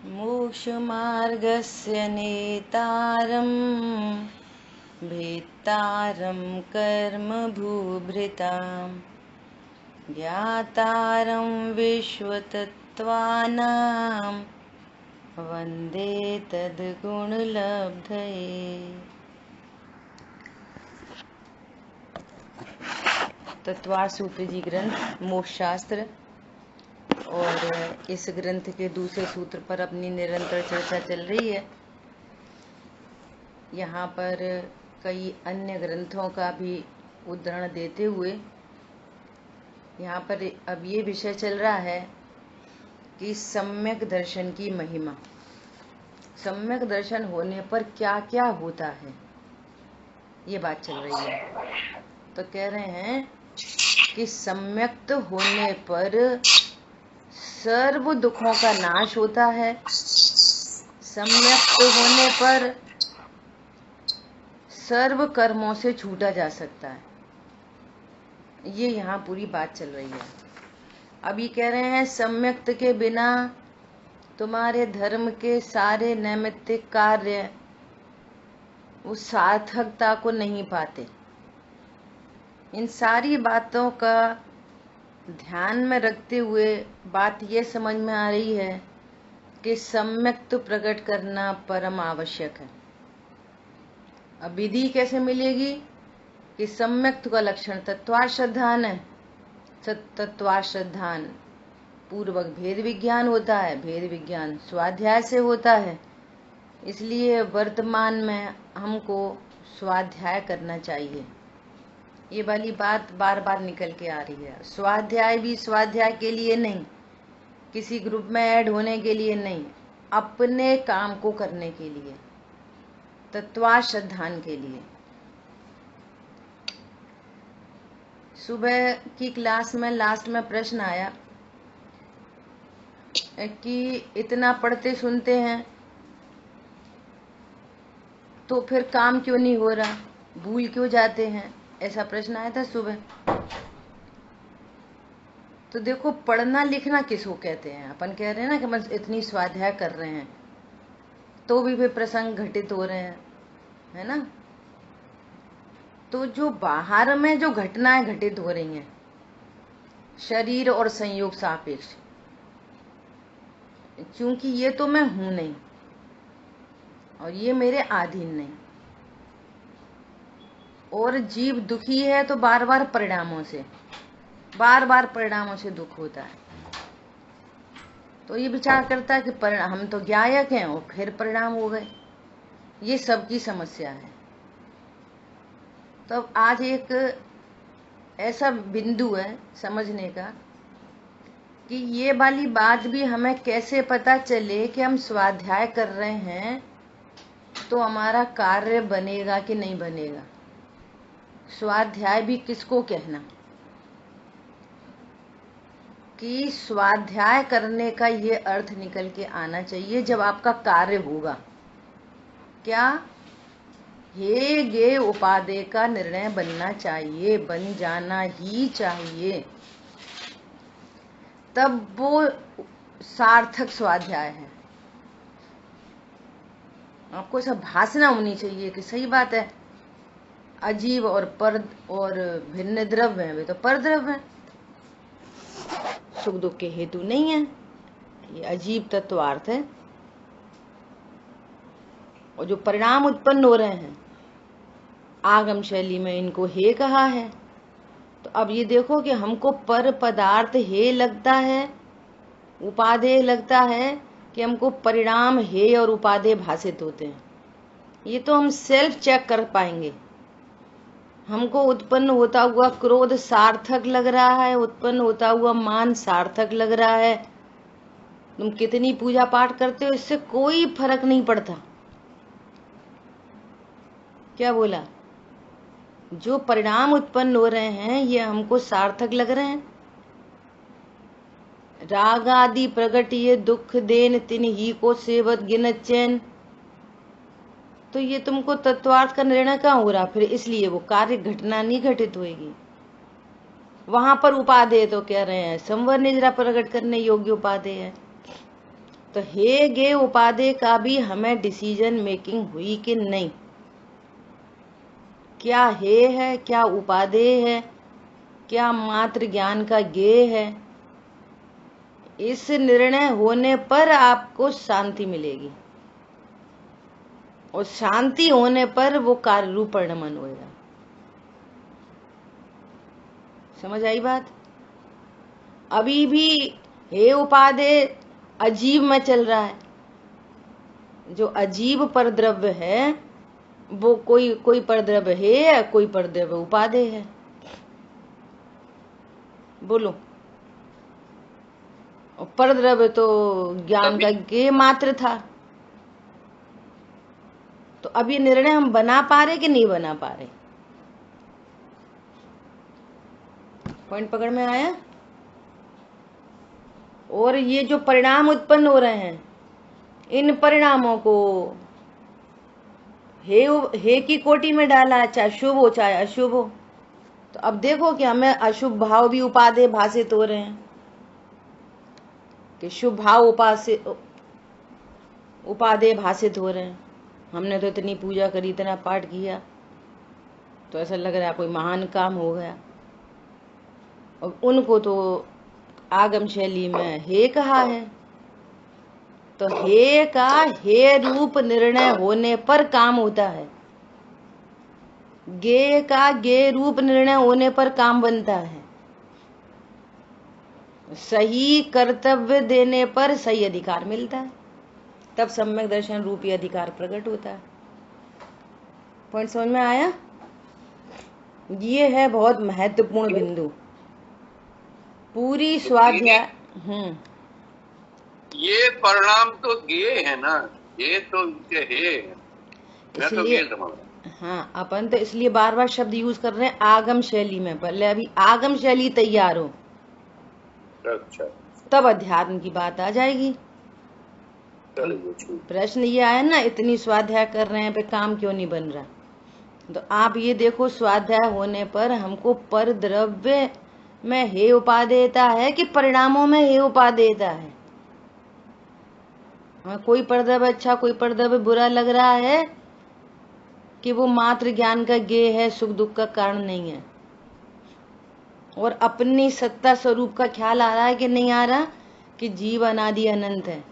मोक्षमार्गस्य नेतारं भेत्तारं कर्मभूभृतां ज्ञातारं विश्वतत्त्वानां वन्दे तद्गुणलब्धये। तत्वार सूत्र जी ग्रंथ मोक्ष शास्त्र और इस ग्रंथ के दूसरे सूत्र पर अपनी निरंतर चर्चा चल रही है। यहाँ पर कई अन्य ग्रंथों का भी उद्धरण देते हुए यहाँ पर अब ये विषय चल रहा है कि सम्यक दर्शन की महिमा। सम्यक दर्शन होने पर क्या क्या होता है, ये बात चल रही है। तो कह रहे हैं कि सम्यक्त होने पर सर्व दुखों का नाश होता है। सम्यक्त होने पर सर्व कर्मों से छूटा जा सकता है। ये यहाँ पूरी बात चल रही है। अब ये कह रहे हैं सम्यक्त के बिना तुम्हारे धर्म के सारे नैमित्तिक कार्य उस सार्थकता को नहीं पाते। इन सारी बातों का ध्यान में रखते हुए बात ये समझ में आ रही है कि सम्यक्त प्रकट करना परम आवश्यक है। अब विधि कैसे मिलेगी कि सम्यक्त का लक्षण तत्वार श्रद्धान है। तत्वार श्रद्धान पूर्वक भेद विज्ञान होता है। भेद विज्ञान स्वाध्याय से होता है। इसलिए वर्तमान में हमको स्वाध्याय करना चाहिए। ये वाली बात बार बार निकल के आ रही है। स्वाध्याय भी स्वाध्याय के लिए नहीं, किसी ग्रुप में ऐड होने के लिए नहीं, अपने काम को करने के लिए, तत्वार श्रद्धान के लिए। सुबह की क्लास में लास्ट में प्रश्न आया कि इतना पढ़ते सुनते हैं तो फिर काम क्यों नहीं हो रहा, भूल क्यों जाते हैं, ऐसा प्रश्न आया था सुबह। तो देखो, पढ़ना लिखना किसको कहते हैं? अपन कह रहे हैं ना कि बस इतनी स्वाध्याय कर रहे हैं तो भी प्रसंग घटित हो रहे हैं, है ना। तो जो बाहर में जो घटनाएं घटित हो रही हैं शरीर और संयोग सापेक्ष, क्योंकि ये तो मैं हूं नहीं और ये मेरे अधीन नहीं, और जीव दुखी है तो बार बार परिणामों से दुख होता है। तो ये विचार करता है कि हम तो ज्ञायक हैं और फिर परिणाम हो गए। ये सबकी समस्या है। तो आज एक ऐसा बिंदु है समझने का कि ये वाली बात भी हमें कैसे पता चले कि हम स्वाध्याय कर रहे हैं तो हमारा कार्य बनेगा कि नहीं बनेगा। स्वाध्याय भी किसको कहना कि स्वाध्याय करने का ये अर्थ निकल के आना चाहिए जब आपका कार्य होगा। क्या हे गे उपादेय का निर्णय बनना चाहिए, बन जाना ही चाहिए, तब वो सार्थक स्वाध्याय है। आपको सब भासना होनी चाहिए कि सही बात है, अजीव और पर और भिन्न द्रव्य है, वे तो पर द्रव्य है, सुख दुख के हेतु नहीं है। ये अजीब तत्वार्थ है। और जो परिणाम उत्पन्न हो रहे हैं आगम शैली में इनको हे कहा है। तो अब ये देखो कि हमको पर पदार्थ हे लगता है, उपादेय लगता है कि हमको परिणाम हे और उपादेय भाषित होते हैं। ये तो हम सेल्फ चेक कर पाएंगे। हमको उत्पन्न होता हुआ क्रोध सार्थक लग रहा है, उत्पन्न होता हुआ मान सार्थक लग रहा है। तुम कितनी पूजा पाठ करते हो, इससे कोई फर्क नहीं पड़ता। क्या बोला? जो परिणाम उत्पन्न हो रहे हैं ये हमको सार्थक लग रहे हैं। राग आदि प्रगट ये दुख देन तिन ही को सेवत गिनत चैन। तो ये तुमको तत्वार्थ का निर्णय कहाँ हो रहा फिर? इसलिए वो कार्य घटना नहीं घटित होगी। वहां पर उपादेय तो कह रहे हैं संवर निजरा प्रकट करने योग्य उपादेय है। तो हे गे उपादेय का भी हमें डिसीजन मेकिंग हुई कि नहीं? क्या हे है, क्या उपादेय है, क्या मात्र ज्ञान का गे है? इस निर्णय होने पर आपको शांति मिलेगी, और शांति होने पर वो कार्य रूप परिणमन होगा। समझ आई बात? अभी भी हे उपादेय अजीब में चल रहा है। जो अजीब परद्रव्य है वो कोई परद्रव्य है, कोई परद्रव्य उपादेय है। बोलो। परद्रव्य तो ज्ञान का गे मात्र था। तो अब ये निर्णय हम बना पा रहे कि नहीं बना पा रहे? पॉइंट पकड़ में आया? और ये जो परिणाम उत्पन्न हो रहे हैं, इन परिणामों को हे की कोटि में डाला, चाहे शुभ हो चाहे अशुभ हो। तो अब देखो कि हमें अशुभ भाव भी उपादेय भाषित हो रहे हैं कि शुभ भाव उपादेय भाषित हो रहे हैं। हमने तो इतनी पूजा करी, इतना पाठ किया, तो ऐसा लग रहा है कोई महान काम हो गया। और उनको तो आगम शैली में हे कहा है। तो हे का हे रूप निर्णय होने पर काम होता है, गे का गे रूप निर्णय होने पर काम बनता है, सही कर्तव्य देने पर सही अधिकार मिलता है, तब सम्यक दर्शन रूपी अधिकार प्रकट होता है। पॉइंट समझ में आया? ये है बहुत महत्वपूर्ण बिंदु। पूरी स्वाध्याय ये परिणाम तो गे है ना, ये तो है, मैं तो गे समझ। हाँ, अपन तो इसलिए बार बार शब्द यूज कर रहे हैं आगम शैली में। पहले अभी आगम शैली तैयार हो, अच्छा, तब अध्यात्म की बात आ जाएगी। प्रश्न ये आया ना, इतनी स्वाध्याय कर रहे हैं पे काम क्यों नहीं बन रहा? तो आप ये देखो, स्वाध्याय होने पर हमको पर द्रव्य में हे उपादेयता है कि परिणामों में हे उपादेयता है? हाँ, कोई परद्रव्य अच्छा कोई परद्रव्य बुरा लग रहा है कि वो मात्र ज्ञान का गे है, सुख दुख का कारण नहीं है। और अपनी सत्ता स्वरूप का ख्याल आ रहा है कि नहीं आ रहा, कि जीव अनादि अनंत है,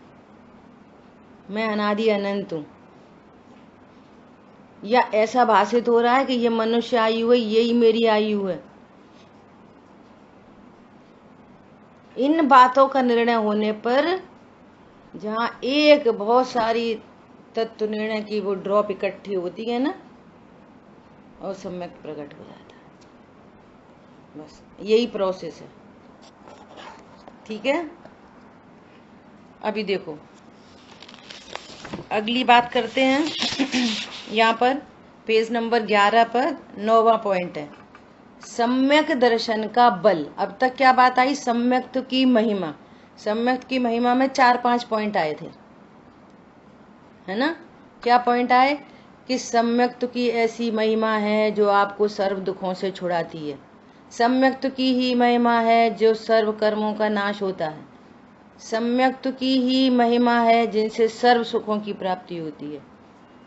मैं अनादि अनंत हूं। या ऐसा भाषित हो रहा है कि ये मनुष्य आयु है, यही मेरी आयु है। इन बातों का निर्णय होने पर जहाँ एक बहुत सारी तत्व निर्णय की वो ड्रॉप इकट्ठी होती है ना, और सम्यक प्रकट हो जाता है। बस यही प्रोसेस है। ठीक है, अभी देखो अगली बात करते हैं। यहाँ पर पेज नंबर 11 पर 9वां पॉइंट है, सम्यक दर्शन का बल। अब तक क्या बात आई? सम्यक की महिमा। सम्यक की महिमा में 4-5 पॉइंट आए थे, है ना? क्या पॉइंट आए? कि सम्यक की ऐसी महिमा है जो आपको सर्व दुखों से छुड़ाती है। सम्यक की ही महिमा है जो सर्व कर्मों का नाश होता है। सम्यक की ही महिमा है जिनसे सर्व सुखों की प्राप्ति होती है।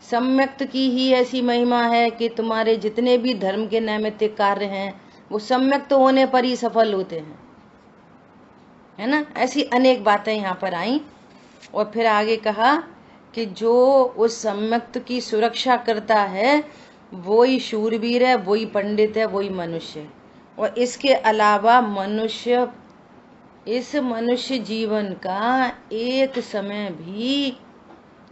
सम्यक की ही ऐसी महिमा है कि तुम्हारे जितने भी धर्म के नैमित्तिक कार्य हैं वो सम्यक होने पर ही सफल होते हैं, है ना? ऐसी अनेक बातें यहाँ पर आई। और फिर आगे कहा कि जो उस सम्यक की सुरक्षा करता है वही शूरवीर है, वही पंडित है, वही मनुष्य है। और इसके अलावा मनुष्य, इस मनुष्य जीवन का एक समय भी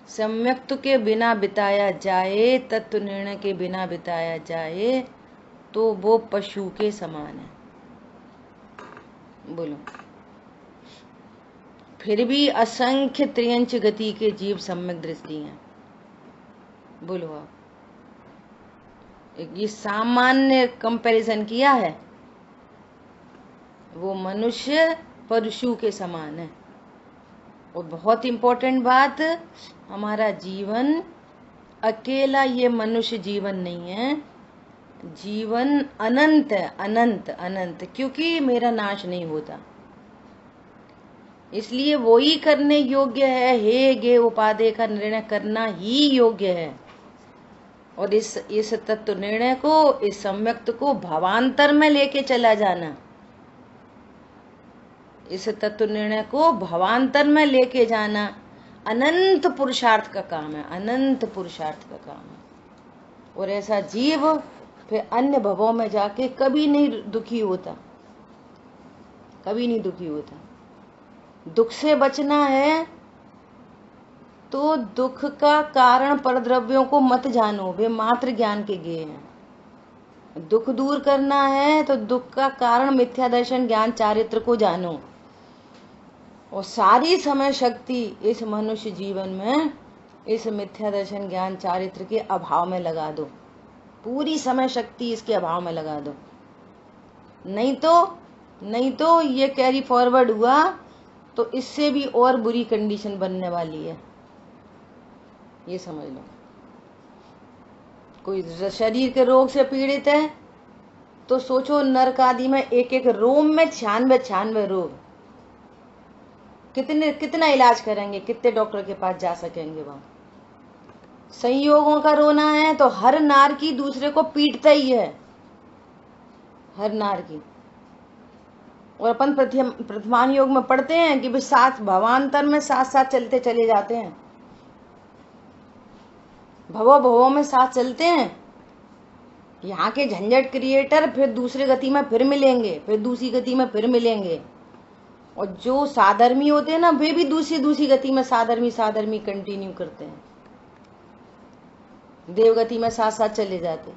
सम्यक के बिना बिताया जाए, तत्व निर्णय के बिना बिताया जाए, तो वो पशु के समान है। बोलो। फिर भी असंख्य त्रियंच गति के जीव सम्यक दृष्टि हैं। बोलो आप। ये सामान्य कंपैरिजन किया है, वो मनुष्य पशु के समान है। और बहुत इंपॉर्टेंट बात, हमारा जीवन अकेला ये मनुष्य जीवन नहीं है, जीवन अनंत है, अनंत अनंत, क्योंकि मेरा नाश नहीं होता। इसलिए वो ही करने योग्य है। हे गे उपादेय का निर्णय करना ही योग्य है। और इस तत्व निर्णय को, इस सम्यक्त को भावांतर में लेके चला जाना, इस तत्व निर्णय को भावांतर में लेके जाना अनंत पुरुषार्थ का काम है, अनंत पुरुषार्थ का काम है। और ऐसा जीव फिर अन्य भवों में जाके कभी नहीं दुखी होता, कभी नहीं दुखी होता। दुख से बचना है तो दुख का कारण परद्रव्यों को मत जानो, वे मात्र ज्ञान के गेय हैं। दुख दूर करना है तो दुख का कारण मिथ्या दर्शन ज्ञान चारित्र को जानो। और सारी समय शक्ति इस मनुष्य जीवन में इस मिथ्या दर्शन ज्ञान चारित्र के अभाव में लगा दो, पूरी समय शक्ति इसके अभाव में लगा दो। नहीं तो ये कैरी फॉरवर्ड हुआ तो इससे भी और बुरी कंडीशन बनने वाली है, ये समझ लो। कोई शरीर के रोग से पीड़ित है तो सोचो नरक आदि में एक एक रोम में 96 रोग, कितना इलाज करेंगे, कितने डॉक्टर के पास जा सकेंगे वहां। संयोगों का रोना है तो हर नार की दूसरे को पीटता ही है, हर नार की। और अपन प्रथमान योग में पढ़ते हैं कि भाई साथ भवांतर में साथ साथ चलते चले जाते हैं, भवों में साथ चलते हैं। यहाँ के झंझट क्रिएटर फिर दूसरे गति में फिर मिलेंगे, फिर दूसरी गति में फिर मिलेंगे। और जो साधर्मी होते हैं ना, वे भी दूसरी गति में साधर्मी कंटिन्यू करते हैं, देवगति में साथ साथ चले जाते।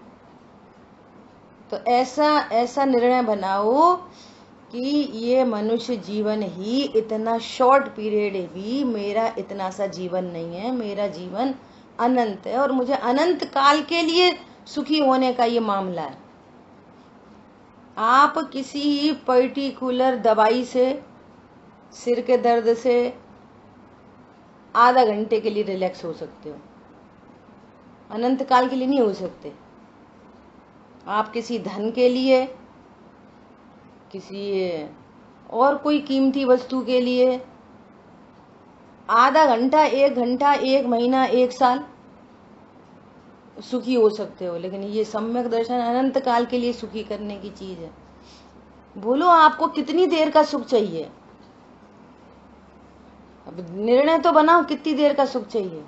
तो ऐसा निर्णय बनाओ कि ये मनुष्य जीवन ही इतना शॉर्ट पीरियड है, भी मेरा इतना सा जीवन नहीं है, मेरा जीवन अनंत है और मुझे अनंत काल के लिए सुखी होने का ये मामला है। आप किसी पर्टिकुलर दवाई से, सिर के दर्द से आधा घंटे के लिए रिलैक्स हो सकते हो, अनंत काल के लिए नहीं हो सकते। आप किसी धन के लिए, किसी और कोई कीमती वस्तु के लिए आधा घंटा, 1 घंटा, 1 महीना, 1 साल सुखी हो सकते हो, लेकिन ये सम्यक दर्शन अनंत काल के लिए सुखी करने की चीज है। बोलो आपको कितनी देर का सुख चाहिए? अब निर्णय तो बनाओ, कितनी देर का सुख चाहिए?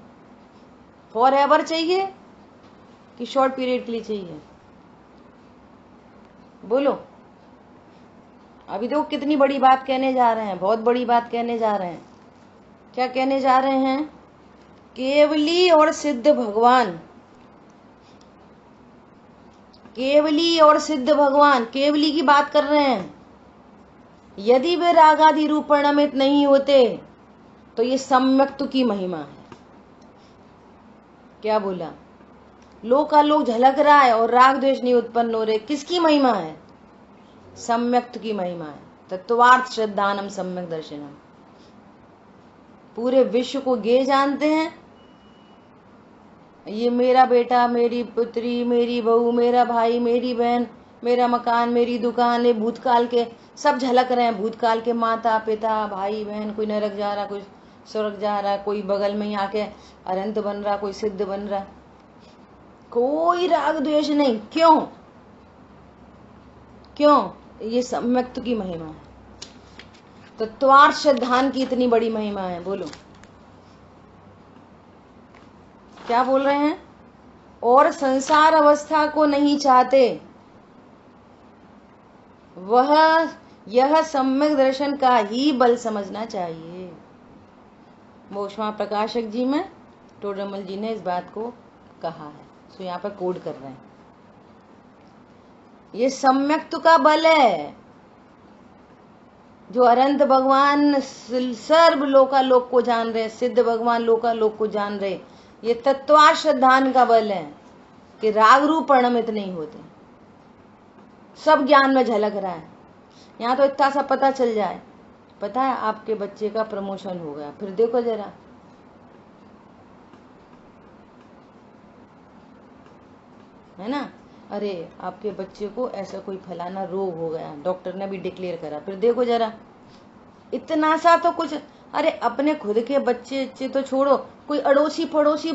फॉर एवर चाहिए कि शॉर्ट पीरियड के लिए चाहिए? बोलो। अभी देखो कितनी बड़ी बात कहने जा रहे हैं, बहुत बड़ी बात कहने जा रहे हैं। क्या कहने जा रहे हैं? केवली और सिद्ध भगवान, केवली और सिद्ध भगवान, केवली की बात कर रहे हैं। यदि वे रागादि रूप परिणमित नहीं होते तो ये सम्यक्त की महिमा है। क्या बोला? लोकालोक झलक रहा है और राग द्वेष नहीं उत्पन्न हो रहे, किसकी महिमा है? सम्यक्त की महिमा है। तत्वार्थ श्रद्धानम सम्यक दर्शनम। पूरे विश्व को गे जानते हैं, ये मेरा बेटा, मेरी पुत्री, मेरी बहू, मेरा भाई, मेरी बहन, मेरा मकान, मेरी दुकान, ये भूतकाल के सब झलक रहे हैं। भूतकाल के माता पिता, भाई बहन, कोई नरक जा रहा, कोई स्वर्ग जा रहा, कोई बगल में आके अनंत बन रहा, कोई सिद्ध बन रहा, कोई राग द्वेष नहीं। क्यों? ये सम्यक्त की महिमा है। तत्वार्थ श्रद्धान की इतनी बड़ी महिमा है। बोलो क्या बोल रहे हैं? और संसार अवस्था को नहीं चाहते, वह यह सम्यक दर्शन का ही बल समझना चाहिए। मोक्षमा प्रकाशक जी में टोडरमल जी ने इस बात को कहा है, सो यहाँ पर कोड कर रहे हैं। ये सम्यक्त का बल है, जो अनंत भगवान सर्व लोकालोक को जान रहे, सिद्ध भगवान लोकालोक को जान रहे। ये तत्वार्थ श्रद्धान का बल है कि राग रूप परिणमित नहीं होते, सब ज्ञान में झलक रहा है। यहाँ तो इतना सा पता चल जाए, पता है आपके बच्चे का प्रमोशन हो गया, फिर देखो जरा, है ना, अरे आपके बच्चे को ऐसा कोई फलाना रोग हो गया, डॉक्टर ने भी डिक्लेयर करा, फिर देखो जरा इतना सा तो कुछ, अरे अपने खुद के बच्चे तो छोड़ो, कोई अड़ोसी पड़ोसी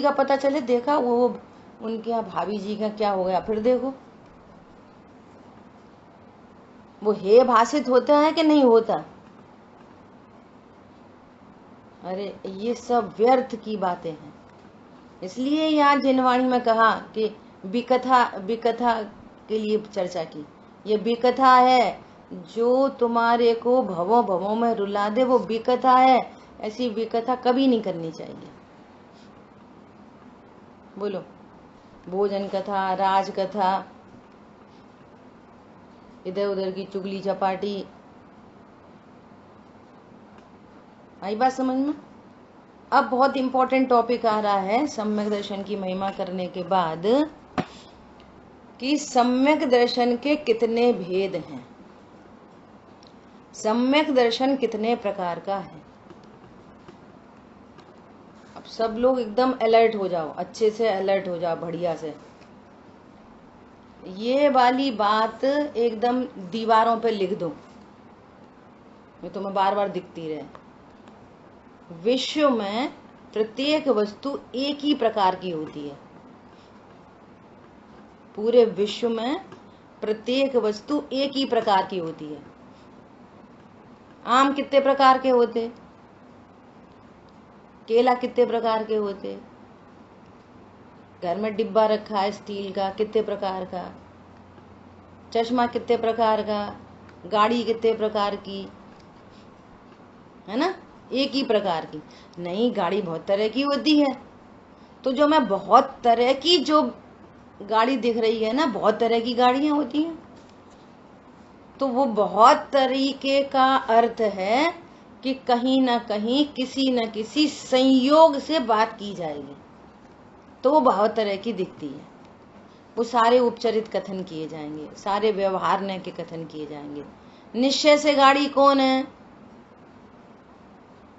का पता चले, देखा वो उनके यहाँ भाभी जी का क्या हो गया, फिर देखो वो हे भाषित होता है कि नहीं होता। अरे ये सब व्यर्थ की बातें हैं। इसलिए यहाँ जिनवाणी में कहा कि विकथा के लिए चर्चा की। ये विकथा है जो तुम्हारे को भवों भवों में रुला दे, वो विकथा है। ऐसी विकथा कभी नहीं करनी चाहिए। बोलो, भोजन कथा, राज कथा, इधर उधर की चुगली चपाटी, आई बात समझ में? अब बहुत इंपॉर्टेंट टॉपिक आ रहा है सम्यक दर्शन की महिमा करने के बाद, कि सम्यक दर्शन के कितने भेद हैं, सम्यक दर्शन कितने प्रकार का है। अब सब लोग एकदम अलर्ट हो जाओ, अच्छे से अलर्ट हो जाओ, बढ़िया से। ये वाली बात एकदम दीवारों पे लिख दो, ये तुम्हें बार बार दिखती रहे। विश्व में प्रत्येक वस्तु एक ही प्रकार की होती है। पूरे विश्व में प्रत्येक वस्तु एक ही प्रकार की होती है। आम कितने प्रकार के होते, केला कितने प्रकार के होते, घर में डिब्बा रखा है स्टील का, कितने प्रकार का, चश्मा कितने प्रकार का, गाड़ी कितने प्रकार की, है ना, एक ही प्रकार की नहीं। गाड़ी बहुत तरह की होती है, तो जो मैं बहुत तरह की जो गाड़ी दिख रही है ना, बहुत तरह की गाड़ियां होती हैं, तो वो बहुत तरीके का अर्थ है कि कहीं ना कहीं किसी न किसी संयोग से बात की जाएगी, तो वो बहुत तरह की दिखती है। वो सारे उपचरित कथन किए जाएंगे, सारे व्यवहार के कथन किए जाएंगे। निश्चय से गाड़ी कौन है,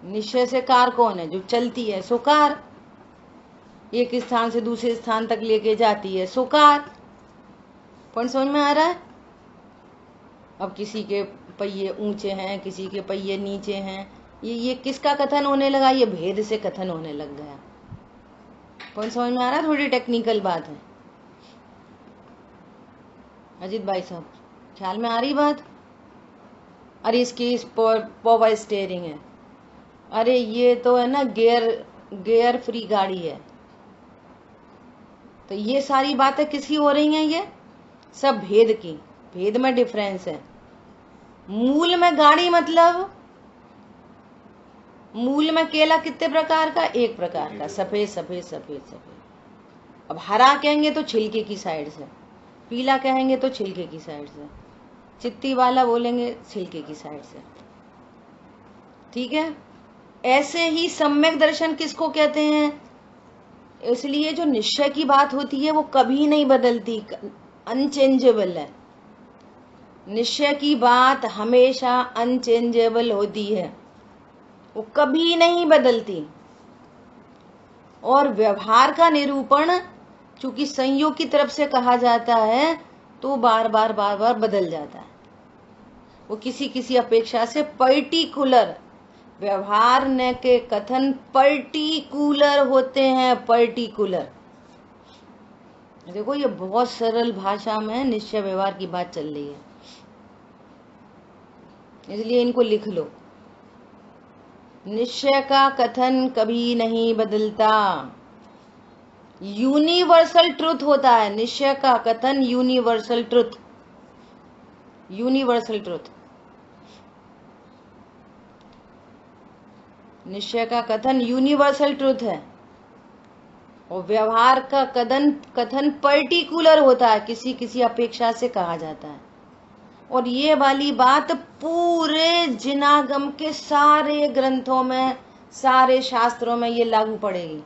निश्चय से कार कौन है, जो चलती है सो कार, एक स्थान से दूसरे स्थान तक लेके जाती है सो कार। पॉइंट समझ में आ रहा है? अब किसी के पहिए ऊंचे हैं, किसी के पहिए नीचे हैं, ये किसका कथन होने लगा, ये भेद से कथन होने लग गया। पॉइंट समझ में आ रहा है? थोड़ी टेक्निकल बात है। अजीत भाई साहब, ख्याल में आ रही बात? अरे इसकी पावर स्टीयरिंग है, अरे ये तो है ना गियर फ्री गाड़ी है। तो ये सारी बातें किसकी हो रही हैं? ये सब भेद की, भेद में डिफरेंस है। मूल में गाड़ी मतलब, मूल में केला कितने प्रकार का, एक प्रकार का, सफेद सफेद सफेद सफेद। अब हरा कहेंगे तो छिलके की साइड से, पीला कहेंगे तो छिलके की साइड से, चित्ती वाला बोलेंगे छिलके की साइड से, ठीक है। ऐसे ही सम्यक दर्शन किसको कहते हैं? इसलिए जो निश्चय की बात होती है वो कभी नहीं बदलती, अनचेंजेबल है। निश्चय की बात हमेशा अनचेंजेबल होती है, वो कभी नहीं बदलती। और व्यवहार का निरूपण चूंकि संयोग की तरफ से कहा जाता है, तो बार बार बदल जाता है। वो किसी किसी अपेक्षा से पर्टिकुलर, व्यवहार न के कथन पर्टिकुलर होते हैं, पर्टिकुलर। देखो ये बहुत सरल भाषा में निश्चय व्यवहार की बात चल रही है, इसलिए इनको लिख लो। निश्चय का कथन कभी नहीं बदलता, यूनिवर्सल ट्रुथ होता है। निश्चय का कथन यूनिवर्सल ट्रुथ, यूनिवर्सल ट्रुथ। निश्चय का कथन यूनिवर्सल ट्रुथ है, और व्यवहार का कथन पर्टिकुलर होता है, किसी किसी अपेक्षा से कहा जाता है। और ये वाली बात पूरे जिनागम के सारे ग्रंथों में, सारे शास्त्रों में ये लागू पड़ेगी।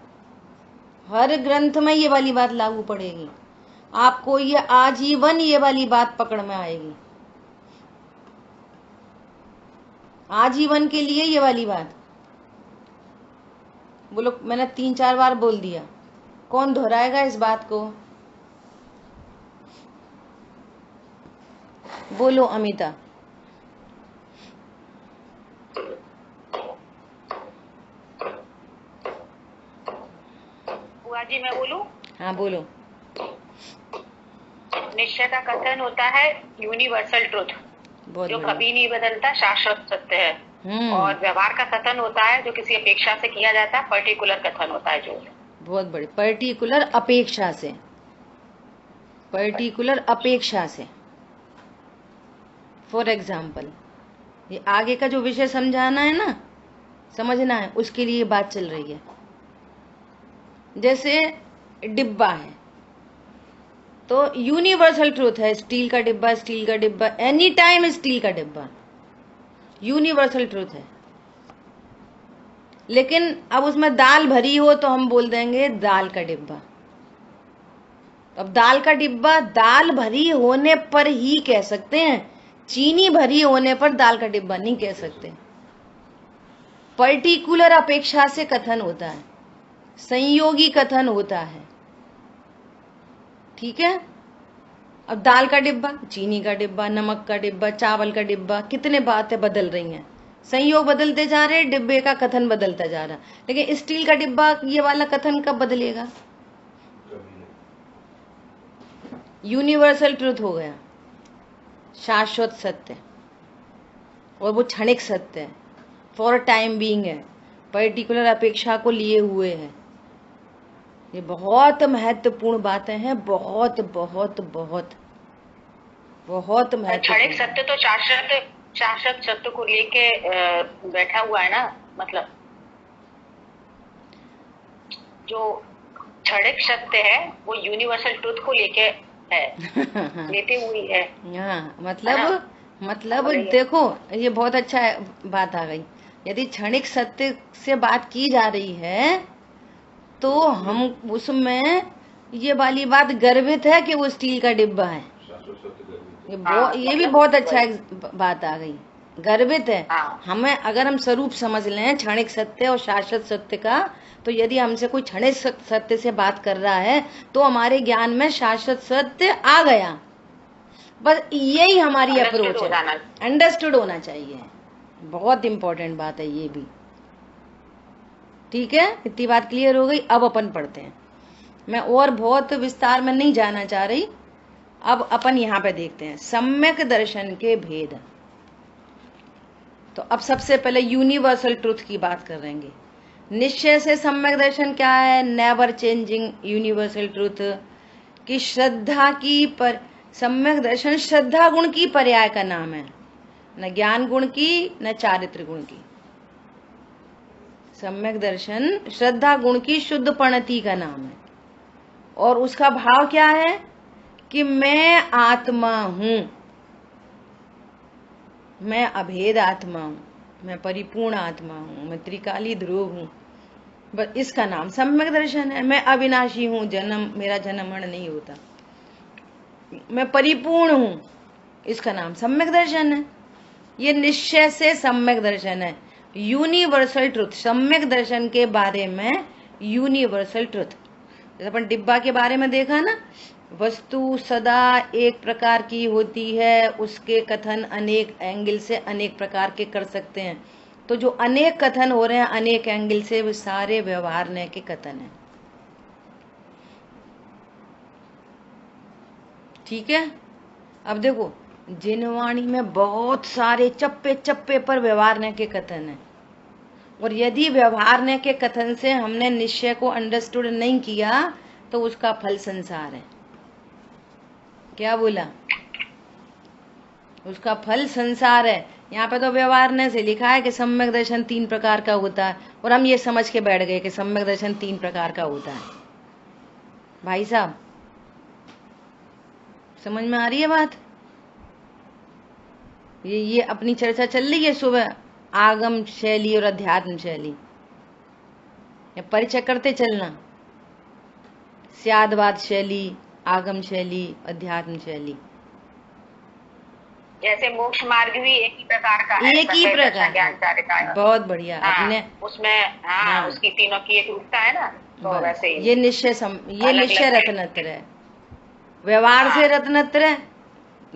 हर ग्रंथ में ये वाली बात लागू पड़ेगी। आपको ये आजीवन ये वाली बात पकड़ में आएगी, आजीवन के लिए ये वाली बात। बोलो, मैंने 3-4 बार बोल दिया, कौन दोहराएगा इस बात को? बोलो अमिता। बुआ जी मैं बोलूं? हाँ बोलो। निश्चय का कथन होता है यूनिवर्सल ट्रुथ, बहुत जो बढ़िया। कभी नहीं बदलता, शाश्वत सत्य है। और व्यवहार का कथन होता है जो किसी अपेक्षा से किया जाता है, पर्टिकुलर कथन होता है जो। बहुत बड़ी। पर्टिकुलर अपेक्षा से, पर्टिकुलर अपेक्षा से। फॉर एग्जाम्पल, ये आगे का जो विषय समझाना है ना, समझना है, उसके लिए बात चल रही है। जैसे डिब्बा है तो यूनिवर्सल ट्रूथ है, स्टील का डिब्बा, स्टील का डिब्बा, एनी टाइम स्टील का डिब्बा, यूनिवर्सल ट्रूथ है। लेकिन अब उसमें दाल भरी हो तो हम बोल देंगे दाल का डिब्बा। अब दाल का डिब्बा दाल भरी होने पर ही कह सकते हैं, चीनी भरी होने पर दाल का डिब्बा नहीं कह सकते। पर्टिकुलर अपेक्षा से कथन होता है, संयोगी कथन होता है, ठीक है। अब दाल का डिब्बा, चीनी का डिब्बा, नमक का डिब्बा, चावल का डिब्बा, कितने बातें बदल रही हैं, संयोग बदलते जा रहे, डिब्बे का कथन बदलता जा रहा। लेकिन स्टील का डिब्बा, ये वाला कथन कब बदलेगा? यूनिवर्सल ट्रुथ हो गया, शाश्वत सत्य, और वो क्षणिक सत्य है, फॉर टाइम बीइंग है, पर्टिकुलर अपेक्षा को लिए हुए है। ये बहुत महत्वपूर्ण बातें हैं, बहुत बहुत बहुत बहुत क्षणिक महत्वपूर्ण। सत्य तो शाश्वत सत्य को लेके बैठा हुआ है ना, मतलब जो क्षणिक सत्य है वो यूनिवर्सल ट्रुथ को लेके है, लेते हुई है। हाँ, मतलब देखो, ये बहुत अच्छा बात आ गई। यदि क्षणिक सत्य से बात की जा रही है तो हम उसमें ये वाली बात गर्वित है कि वो स्टील का डिब्बा है। ये भी बहुत अच्छा एक बात आ गई, गर्वित है। हमें अगर हम स्वरूप समझ लें क्षणिक सत्य और शाश्वत सत्य का, तो यदि हमसे कोई क्षणिक सत्य से बात कर रहा है तो हमारे ज्ञान में शाश्वत सत्य आ गया। बस यही हमारी अप्रोच है, अंडरस्टूड होना चाहिए। बहुत इंपॉर्टेंट बात है ये भी, ठीक है। इतनी बात क्लियर हो गई। अब अपन पढ़ते हैं, मैं और बहुत विस्तार में नहीं जाना चाह रही। अब अपन यहाँ पे देखते हैं सम्यक दर्शन के भेद। तो अब सबसे पहले यूनिवर्सल ट्रुथ की बात करेंगे। निश्चय से सम्यक दर्शन क्या है? नेवर चेंजिंग यूनिवर्सल ट्रुथ कि श्रद्धा की पर सम्यक दर्शन श्रद्धा गुण की पर्याय का नाम है, न ज्ञान गुण की न चारित्र गुण की। सम्यक दर्शन श्रद्धा गुण की शुद्ध प्रणति का नाम है। और उसका भाव क्या है कि मैं आत्मा हूं, मैं अभेद आत्मा हूं, मैं परिपूर्ण आत्मा हूं, मैं त्रिकाली ध्रुव हूं। बस इसका नाम सम्यक दर्शन है। मैं अविनाशी हूं, मेरा जन्म मरण नहीं होता, मैं परिपूर्ण हूं, इसका नाम सम्यक दर्शन है। ये निश्चय से सम्यक दर्शन है, यूनिवर्सल ट्रुथ। सम्यक दर्शन के बारे में यूनिवर्सल ट्रुथ, जैसे अपन डिब्बा के बारे में देखा ना, वस्तु सदा एक प्रकार की होती है, उसके कथन अनेक एंगल से अनेक प्रकार के कर सकते हैं। तो जो अनेक कथन हो रहे हैं अनेक एंगल से, वो सारे व्यवहार के कथन हैं, ठीक है। अब देखो, जिनवाणी में बहुत सारे चप्पे चप्पे पर व्यवहार के कथन हैं, और यदि व्यवहार के कथन से हमने निश्चय को अंडरस्टूड नहीं किया तो उसका फल संसार है। क्या बोला? उसका फल संसार है। यहाँ पे तो व्यवहार से लिखा है कि सम्यक दर्शन 3 प्रकार का होता है, और हम ये समझ के बैठ गए कि सम्यक दर्शन 3 प्रकार का होता है। भाई साहब, समझ में आ रही है बात? ये अपनी चर्चा चल रही है सुबह, आगम शैली और अध्यात्म शैली। परिचय करते चलना, स्यादवाद शैली, आगम शैली, अध्यात्म शैली। जैसे मोक्ष मार्ग भी एक ही प्रकार का है, एक ही प्रकार का। बहुत बढ़िया। अपने उसमें उसकी तीनों की एक रूपता है ना, तो वैसे ये निश्चय रत्नत्र है। व्यवहार से रत्नत्र है,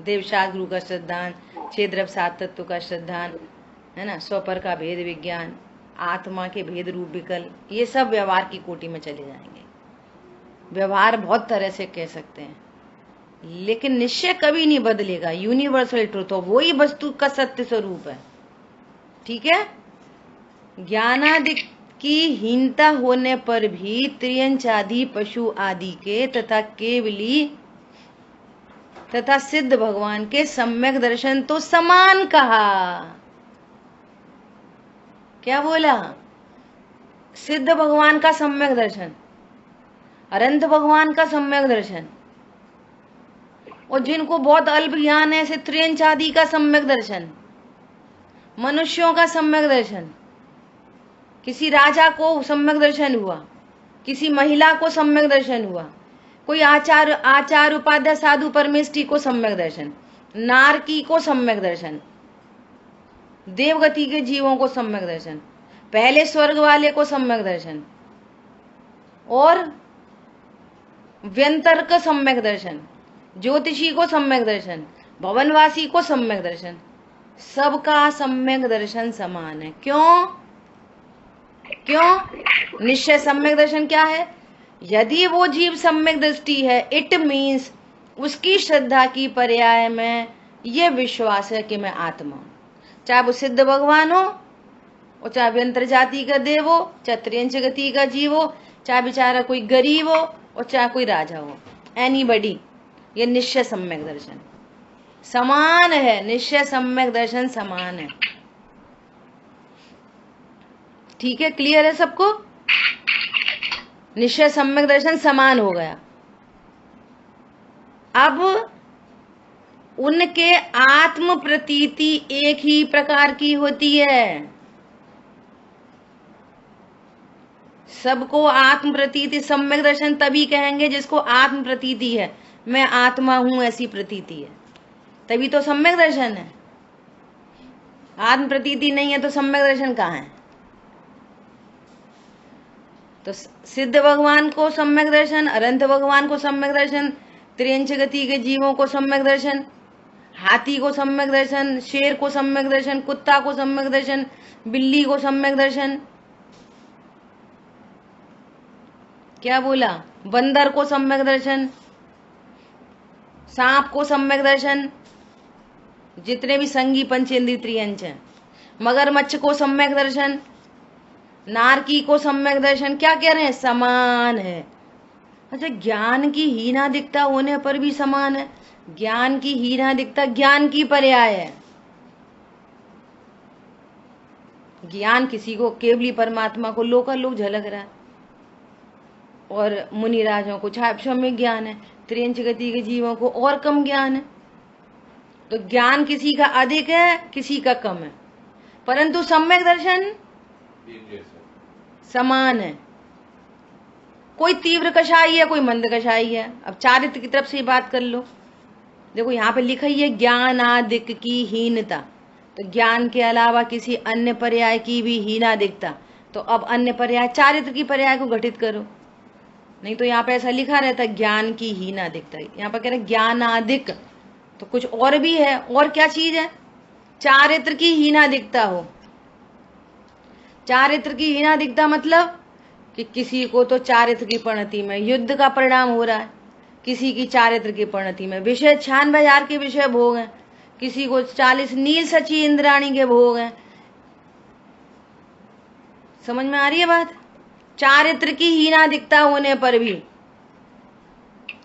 देवशास्त्र गुरु का श्रद्धान, क्षेत्र 7 तत्व का श्रद्धान, है ना, स्वपर का भेद विज्ञान, आत्मा के भेद रूप विकल्प, ये सब व्यवहार की कोटि में चले जाएंगे। व्यवहार बहुत तरह से कह सकते हैं, लेकिन निश्चय कभी नहीं बदलेगा। यूनिवर्सल ट्रुथ हो, वही वस्तु का सत्य स्वरूप है। ठीक है। ज्ञानादि की हीनता होने पर भी त्रियंच आदि पशु आदि के तथा केवली तथा सिद्ध भगवान के सम्यक दर्शन तो समान कहा। क्या बोला? सिद्ध भगवान का सम्यक दर्शन, अनंत भगवान का सम्यक दर्शन, और जिनको बहुत अल्प ज्ञान है, त्रियंच आदि का सम्यक दर्शन, मनुष्यों का सम्यक दर्शन, किसी राजा को सम्यक दर्शन हुआ, किसी महिला को सम्यक दर्शन हुआ, कोई आचार उपाध्याय साधु परमेष्ठी को सम्यक दर्शन, नारकी को सम्यक दर्शन, देवगति के जीवों को सम्यक दर्शन, पहले स्वर्ग वाले को सम्यक दर्शन, और व्यंतर का सम्यक दर्शन, ज्योतिषी को सम्यक दर्शन, भवनवासी को सम्यक दर्शन, सबका सम्यक दर्शन समान है। क्यों? निश्चय सम्यक दर्शन क्या है? यदि वो जीव सम्यक दृष्टि है, इट मीन्स उसकी श्रद्धा की पर्याय में ये विश्वास है कि मैं आत्मा हूं, चाहे वो सिद्ध भगवान हो, और चाहे व्यंतर जाति का देव हो, चाहे त्रियंच गति का जीव हो, चाहे बेचारा कोई गरीब हो, और चाहे कोई राजा हो, एनीबडी, ये निश्चय सम्यक दर्शन समान है। निश्चय सम्यक दर्शन समान है। ठीक है, क्लियर है सबको? निश्चय सम्यक दर्शन समान हो गया। अब उनके आत्म प्रतीति एक ही प्रकार की होती है। सबको आत्म प्रतीति सम्यक दर्शन तभी कहेंगे जिसको आत्म प्रतीति है, मैं आत्मा हूं ऐसी प्रतीति है, तभी तो सम्यक दर्शन है। आत्म प्रतीति नहीं है तो सम्यक दर्शन कहाँ है? तो सिद्ध भगवान को सम्यक दर्शन, अनंत भगवान को सम्यक दर्शन, त्रियंच गति के जीवों को सम्यक दर्शन, हाथी को सम्यक दर्शन, शेर को सम्यक दर्शन, कुत्ता को सम्यक दर्शन, बिल्ली को सम्यक दर्शन, क्या बोला, बंदर को सम्यक दर्शन, सांप को सम्यक दर्शन, जितने भी संगी पंचेंद्रिय त्रियंच हैं, मगरमच्छ को सम्यक दर्शन, नारकी को सम्यक दर्शन। क्या कह रहे हैं? समान है। अच्छा, ज्ञान की हीनादिकता होने पर भी समान है। ज्ञान की हीनादिकता ज्ञान की पर्याय है। ज्ञान किसी को केवली परमात्मा को लोकालोक झलक रहा है, और मुनिराजों को छापशम्य ज्ञान है, त्रियंच गति के जीवों को और कम ज्ञान है। तो ज्ञान किसी का अधिक है, किसी का कम है, परंतु सम्यक दर्शन समान है। कोई तीव्र कषाई है, कोई मंद कषाई है। अब चारित्र की तरफ से बात कर लो। देखो यहाँ पे लिखा ही है ज्ञानादिक की हीनता, तो ज्ञान के अलावा किसी अन्य पर्याय की भी हीनादिकता। तो अब अन्य पर्याय चारित्र की पर्याय को घटित करो, नहीं तो यहाँ पे ऐसा लिखा रहता है ज्ञान की हीनादिकता। यहाँ पर कह रहे ज्ञानादिक, तो कुछ और भी है। और क्या चीज है? चारित्र की हीनादिकता हो। चारित्र की हीनादिकता मतलब कि किसी को तो चारित्र की परिणति में युद्ध का परिणाम हो रहा है, किसी की चारित्र की परिणति में विषय 96,000 के विषय भोग हैं, किसी को 40 नील सची इंद्राणी के भोग हैं। समझ में आ रही है बात? चारित्र की हीनादिकता होने पर भी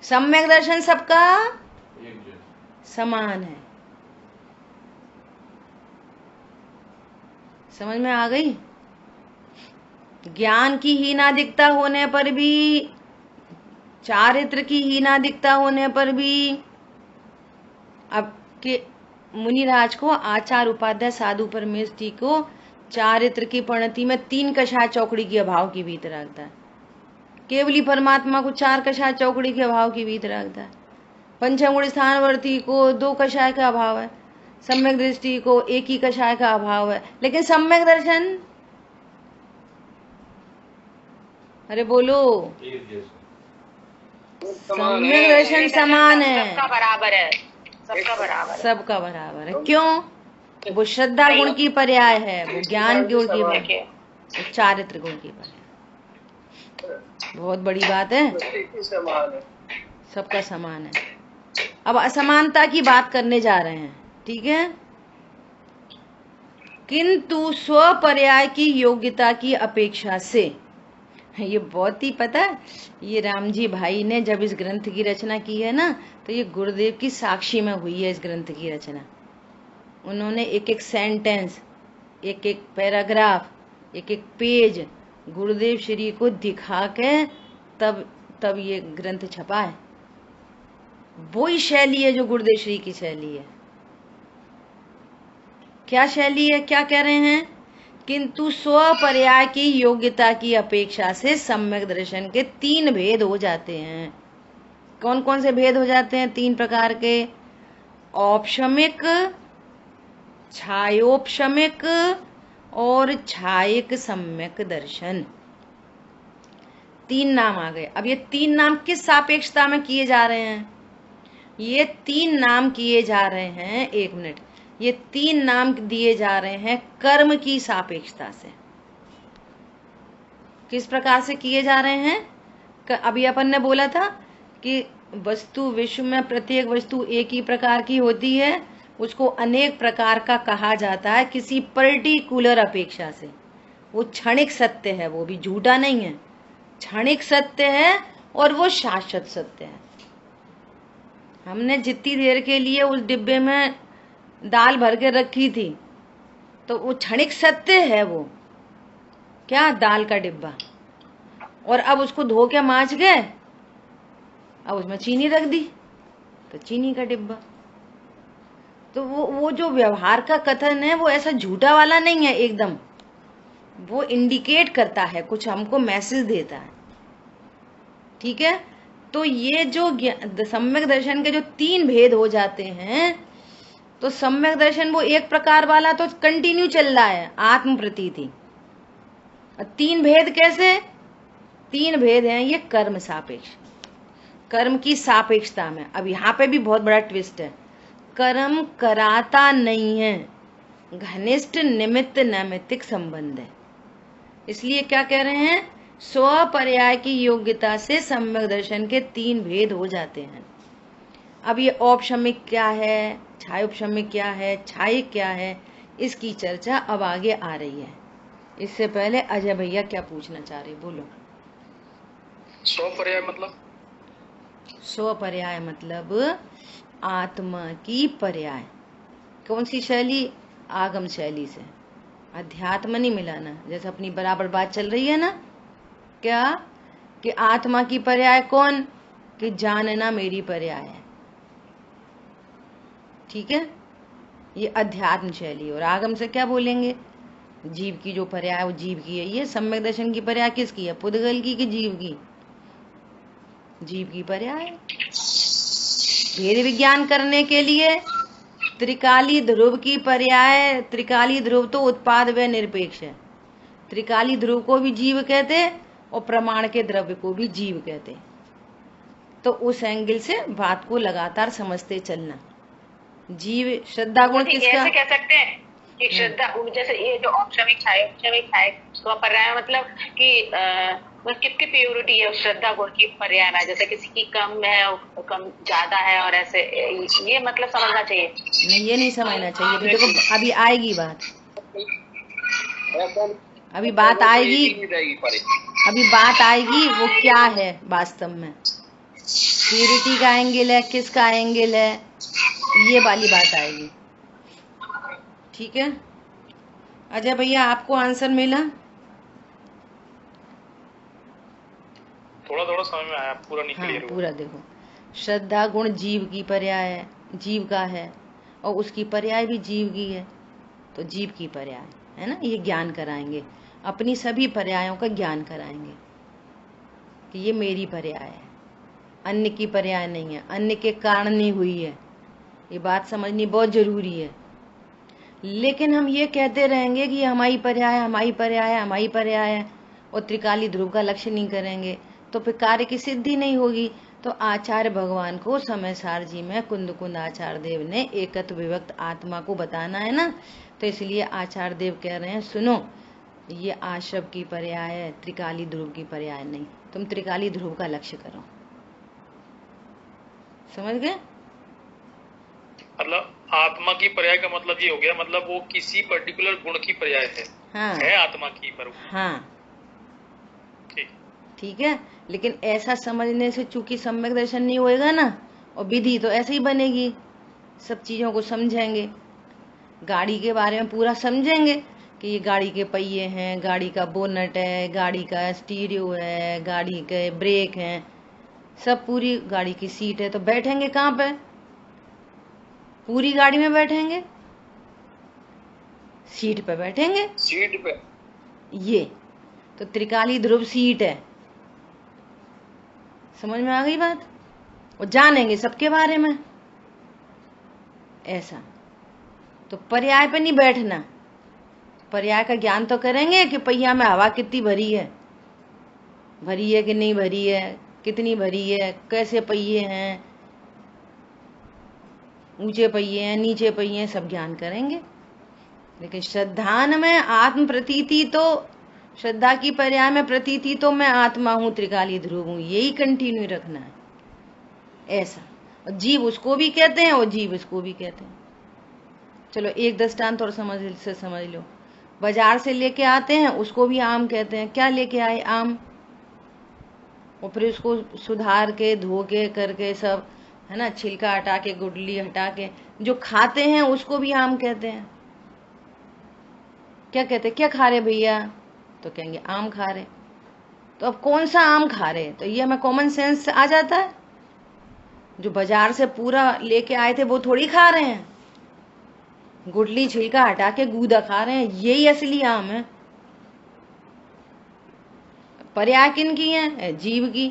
सम्यक दर्शन सबका समान है। समझ में आ गई? ज्ञान की हीनादिकता होने पर भी, चारित्र की हीनादिकता होने पर भी, अब के मुनिराज को आचार उपाध्याय साधु परमेष्ठी को चारित्र की परिणति में 3 कषाय चौकड़ी के अभाव की भीत रखता है। केवली परमात्मा को 4 कषाय चौकड़ी के अभाव की भीत रखता है। पंचमगुण स्थानवर्ती को 2 कषाय का अभाव है। सम्यक दृष्टि को 1 ही कषाय का अभाव है। लेकिन सम्यक दर्शन, अरे बोलो, सम्यक दर्शन समान है, सबका बराबर है, सबका बराबर है, सबका बराबर है। क्यों? वो श्रद्धा गुण की पर्याय है, वो ज्ञान गुण की पर्याय, देखिए वो चारित्र गुण की पर्याय। बहुत बड़ी बात है, सबका समान है। अब असमानता की बात करने जा रहे हैं, ठीक है। किंतु स्वपर्याय की योग्यता की अपेक्षा से, ये बहुत ही पता है, ये राम जी भाई ने जब इस ग्रंथ की रचना की है ना, तो ये गुरुदेव की साक्षी में हुई है इस ग्रंथ की रचना। उन्होंने एक एक सेंटेंस, एक एक पैराग्राफ, एक एक पेज गुरुदेव श्री को दिखा के तब ये ग्रंथ छपा है। वही शैली है जो गुरुदेव श्री की शैली है। क्या शैली है, क्या कह रहे हैं? किंतु स्वपर्याय की योग्यता की अपेक्षा से सम्यक दर्शन के 3 भेद हो जाते हैं। कौन कौन से भेद हो जाते हैं? 3 प्रकार के, औपशमिक, छायोपशमिक और छायिक सम्यक दर्शन। 3 नाम आ गए। अब ये 3 नाम किस सापेक्षता में किए जा रहे हैं? ये 3 नाम किए जा रहे हैं, 1 मिनट, ये 3 नाम दिए जा रहे हैं कर्म की सापेक्षता से। किस प्रकार से किए जा रहे हैं? अभी अपन ने बोला था कि वस्तु विश्व में प्रत्येक वस्तु एक ही प्रकार की होती है, उसको अनेक प्रकार का कहा जाता है किसी पर्टिकुलर अपेक्षा से। वो क्षणिक सत्य है, वो भी झूठा नहीं है, क्षणिक सत्य है और वो शाश्वत सत्य है। हमने जितनी देर के लिए उस डिब्बे में दाल भर के रखी थी, तो वो क्षणिक सत्य है, वो क्या, दाल का डिब्बा, और अब उसको धो के मांज गए, अब उसमें चीनी रख दी तो चीनी का डिब्बा। तो वो जो व्यवहार का कथन है वो ऐसा झूठा वाला नहीं है एकदम, वो इंडिकेट करता है, कुछ हमको मैसेज देता है, ठीक है। तो ये जो सम्यक दर्शन के जो 3 भेद हो जाते हैं, तो सम्यक दर्शन वो एक प्रकार वाला तो कंटिन्यू चल रहा है, आत्म प्रतीति। 3 भेद कैसे? 3 भेद हैं ये कर्म सापेक्ष, कर्म की सापेक्षता में। अब यहाँ पे भी बहुत बड़ा ट्विस्ट है, कर्म कराता नहीं है, घनिष्ठ निमित्त नैमित्तिक संबंध है। इसलिए क्या कह रहे हैं? स्वपर्याय की योग्यता से सम्यक दर्शन के 3 भेद हो जाते हैं। अब ये औपशमिक क्या है, छायोपशमिक क्या है, छायिक क्या है, इसकी चर्चा अब आगे आ रही है। इससे पहले अजय भैया क्या पूछना चाह रहे, बोलो। स्वपर्याय मतलब? स्वपर्याय मतलब आत्मा की पर्याय। कौन सी शैली? आगम शैली से, अध्यात्म नहीं मिलाना। जैसे अपनी बराबर बात चल रही है ना, क्या कि आत्मा की पर्याय कौन? कि जानना मेरी पर्याय है, ठीक है, ये अध्यात्म शैली। और आगम से क्या बोलेंगे? जीव की जो पर्याय वो जीव की है। ये सम्यक दर्शन की पर्याय किसकी है? पुद्गल की कि जीव की? जीव की पर्याय। भेद विज्ञान करने के लिए त्रिकाली ध्रुव की पर्याय, त्रिकाली ध्रुव तो उत्पाद व निरपेक्ष है, त्रिकाली ध्रुव को भी जीव कहते और प्रमाण के द्रव्य को भी जीव कहते। तो उस एंगल से बात को लगातार समझते चलना। जीव श्रद्धा गुण किसका? ऐसे कह सकते हैं कि श्रद्धा, जैसे ये जो औपशमिक छायोपशमिक स्वपर्याय मतलब कि कितनी प्योरिटी है उस श्रद्धा गुण की पर्याय में, जैसे किसी की कम है, कम ज्यादा है, और ऐसे ये मतलब समझना चाहिए। नहीं, ये नहीं समझना चाहिए। देखो अभी आएगी बात, अभी बात आएगी, अभी बात आएगी वो क्या है वास्तव में, प्योरिटी का एंगल है, किसका एंगल है, ये वाली बात आएगी, ठीक है। अजय भैया आपको आंसर मिला? थोड़ा थोड़ा समझ में आया, पूरा नहीं क्लियर हुआ। पूरा देखो, श्रद्धा गुण जीव की पर्याय है, जीव का है, और उसकी पर्याय भी जीव की है, तो जीव की पर्याय है ना। ये ज्ञान कराएंगे, अपनी सभी पर्यायों का ज्ञान कराएंगे कि ये मेरी पर्याय है, अन्य की पर्याय नहीं है, अन्य के कारण नहीं हुई है। ये बात समझनी बहुत जरूरी है। लेकिन हम ये कहते रहेंगे कि हमारी पर्याय, हमारी पर्याय, हमारी पर्याय है, और त्रिकाली ध्रुव का लक्ष्य नहीं करेंगे, तो फिर कार्य की सिद्धि नहीं होगी। तो आचार्य भगवान को समय सार जी में कुंद कुंद आचार्य देव ने एकत्व विभक्त आत्मा को बताना है ना, तो इसलिए आचार्य देव कह रहे हैं सुनो, ये आशव की पर्याय है, त्रिकाली ध्रुव की पर्याय नहीं। तुम त्रिकाली ध्रुव का लक्ष्य करो। समझ गए? मतलब आत्मा की पर्याय का मतलब ये हो गया, मतलब वो किसी पर्टिकुलर गुण की पर्याय है। हाँ है आत्मा की पर। हाँ ठीक। ठीक है। लेकिन ऐसा समझने से चूंकि सम्यक दर्शन नहीं होएगा ना, और विधि तो ऐसे ही बनेगी। सब चीजों को समझेंगे, गाड़ी के बारे में पूरा समझेंगे कि ये गाड़ी के पहिए हैं, गाड़ी का बोनट है, गाड़ी का स्टीरियो है, गाड़ी के ब्रेक हैं, सब पूरी गाड़ी की सीट है। तो बैठेंगे कहाँ पे? पूरी गाड़ी में बैठेंगे, सीट पे बैठेंगे, सीट पे। ये तो त्रिकाली ध्रुव सीट है। समझ में आ गई बात? और जानेंगे सबके बारे में ऐसा। तो पर्याय पे नहीं बैठना, पर्याय का ज्ञान तो करेंगे कि पहिया में हवा कितनी भरी है कि नहीं भरी है, कितनी भरी है, कैसे पहिए हैं, ऊंचे पहिए हैं, नीचे पहिए हैं, सब ज्ञान करेंगे। लेकिन श्रद्धान में आत्म प्रतीति, तो श्रद्धा की पर्याय में प्रतीति तो मैं आत्मा हूं, त्रिकाली ध्रुव हूं, यही कंटिन्यू रखना है ऐसा। और जीव उसको भी कहते हैं और जीव इसको भी कहते हैं। चलो एक दृष्टांत और समझ लो। बाजार से लेके आते हैं, उसको भी आम कहते हैं। क्या लेके आए? आम। और फिर उसको सुधार के, धो के, करके सब, है ना, छिलका हटा के, गुठली हटा के जो खाते हैं उसको भी आम कहते हैं। क्या कहते हैं? क्या खा रहे भैया? तो कहेंगे आम खा रहे। तो अब कौन सा आम खा रहे? तो ये हमें कॉमन सेंस आ जाता है। जो बाजार से पूरा लेके आए थे वो थोड़ी खा रहे हैं, गुठली छिलका हटा के गूदा खा रहे हैं, यही असली आम है। पर्याय किन की है? जीव की।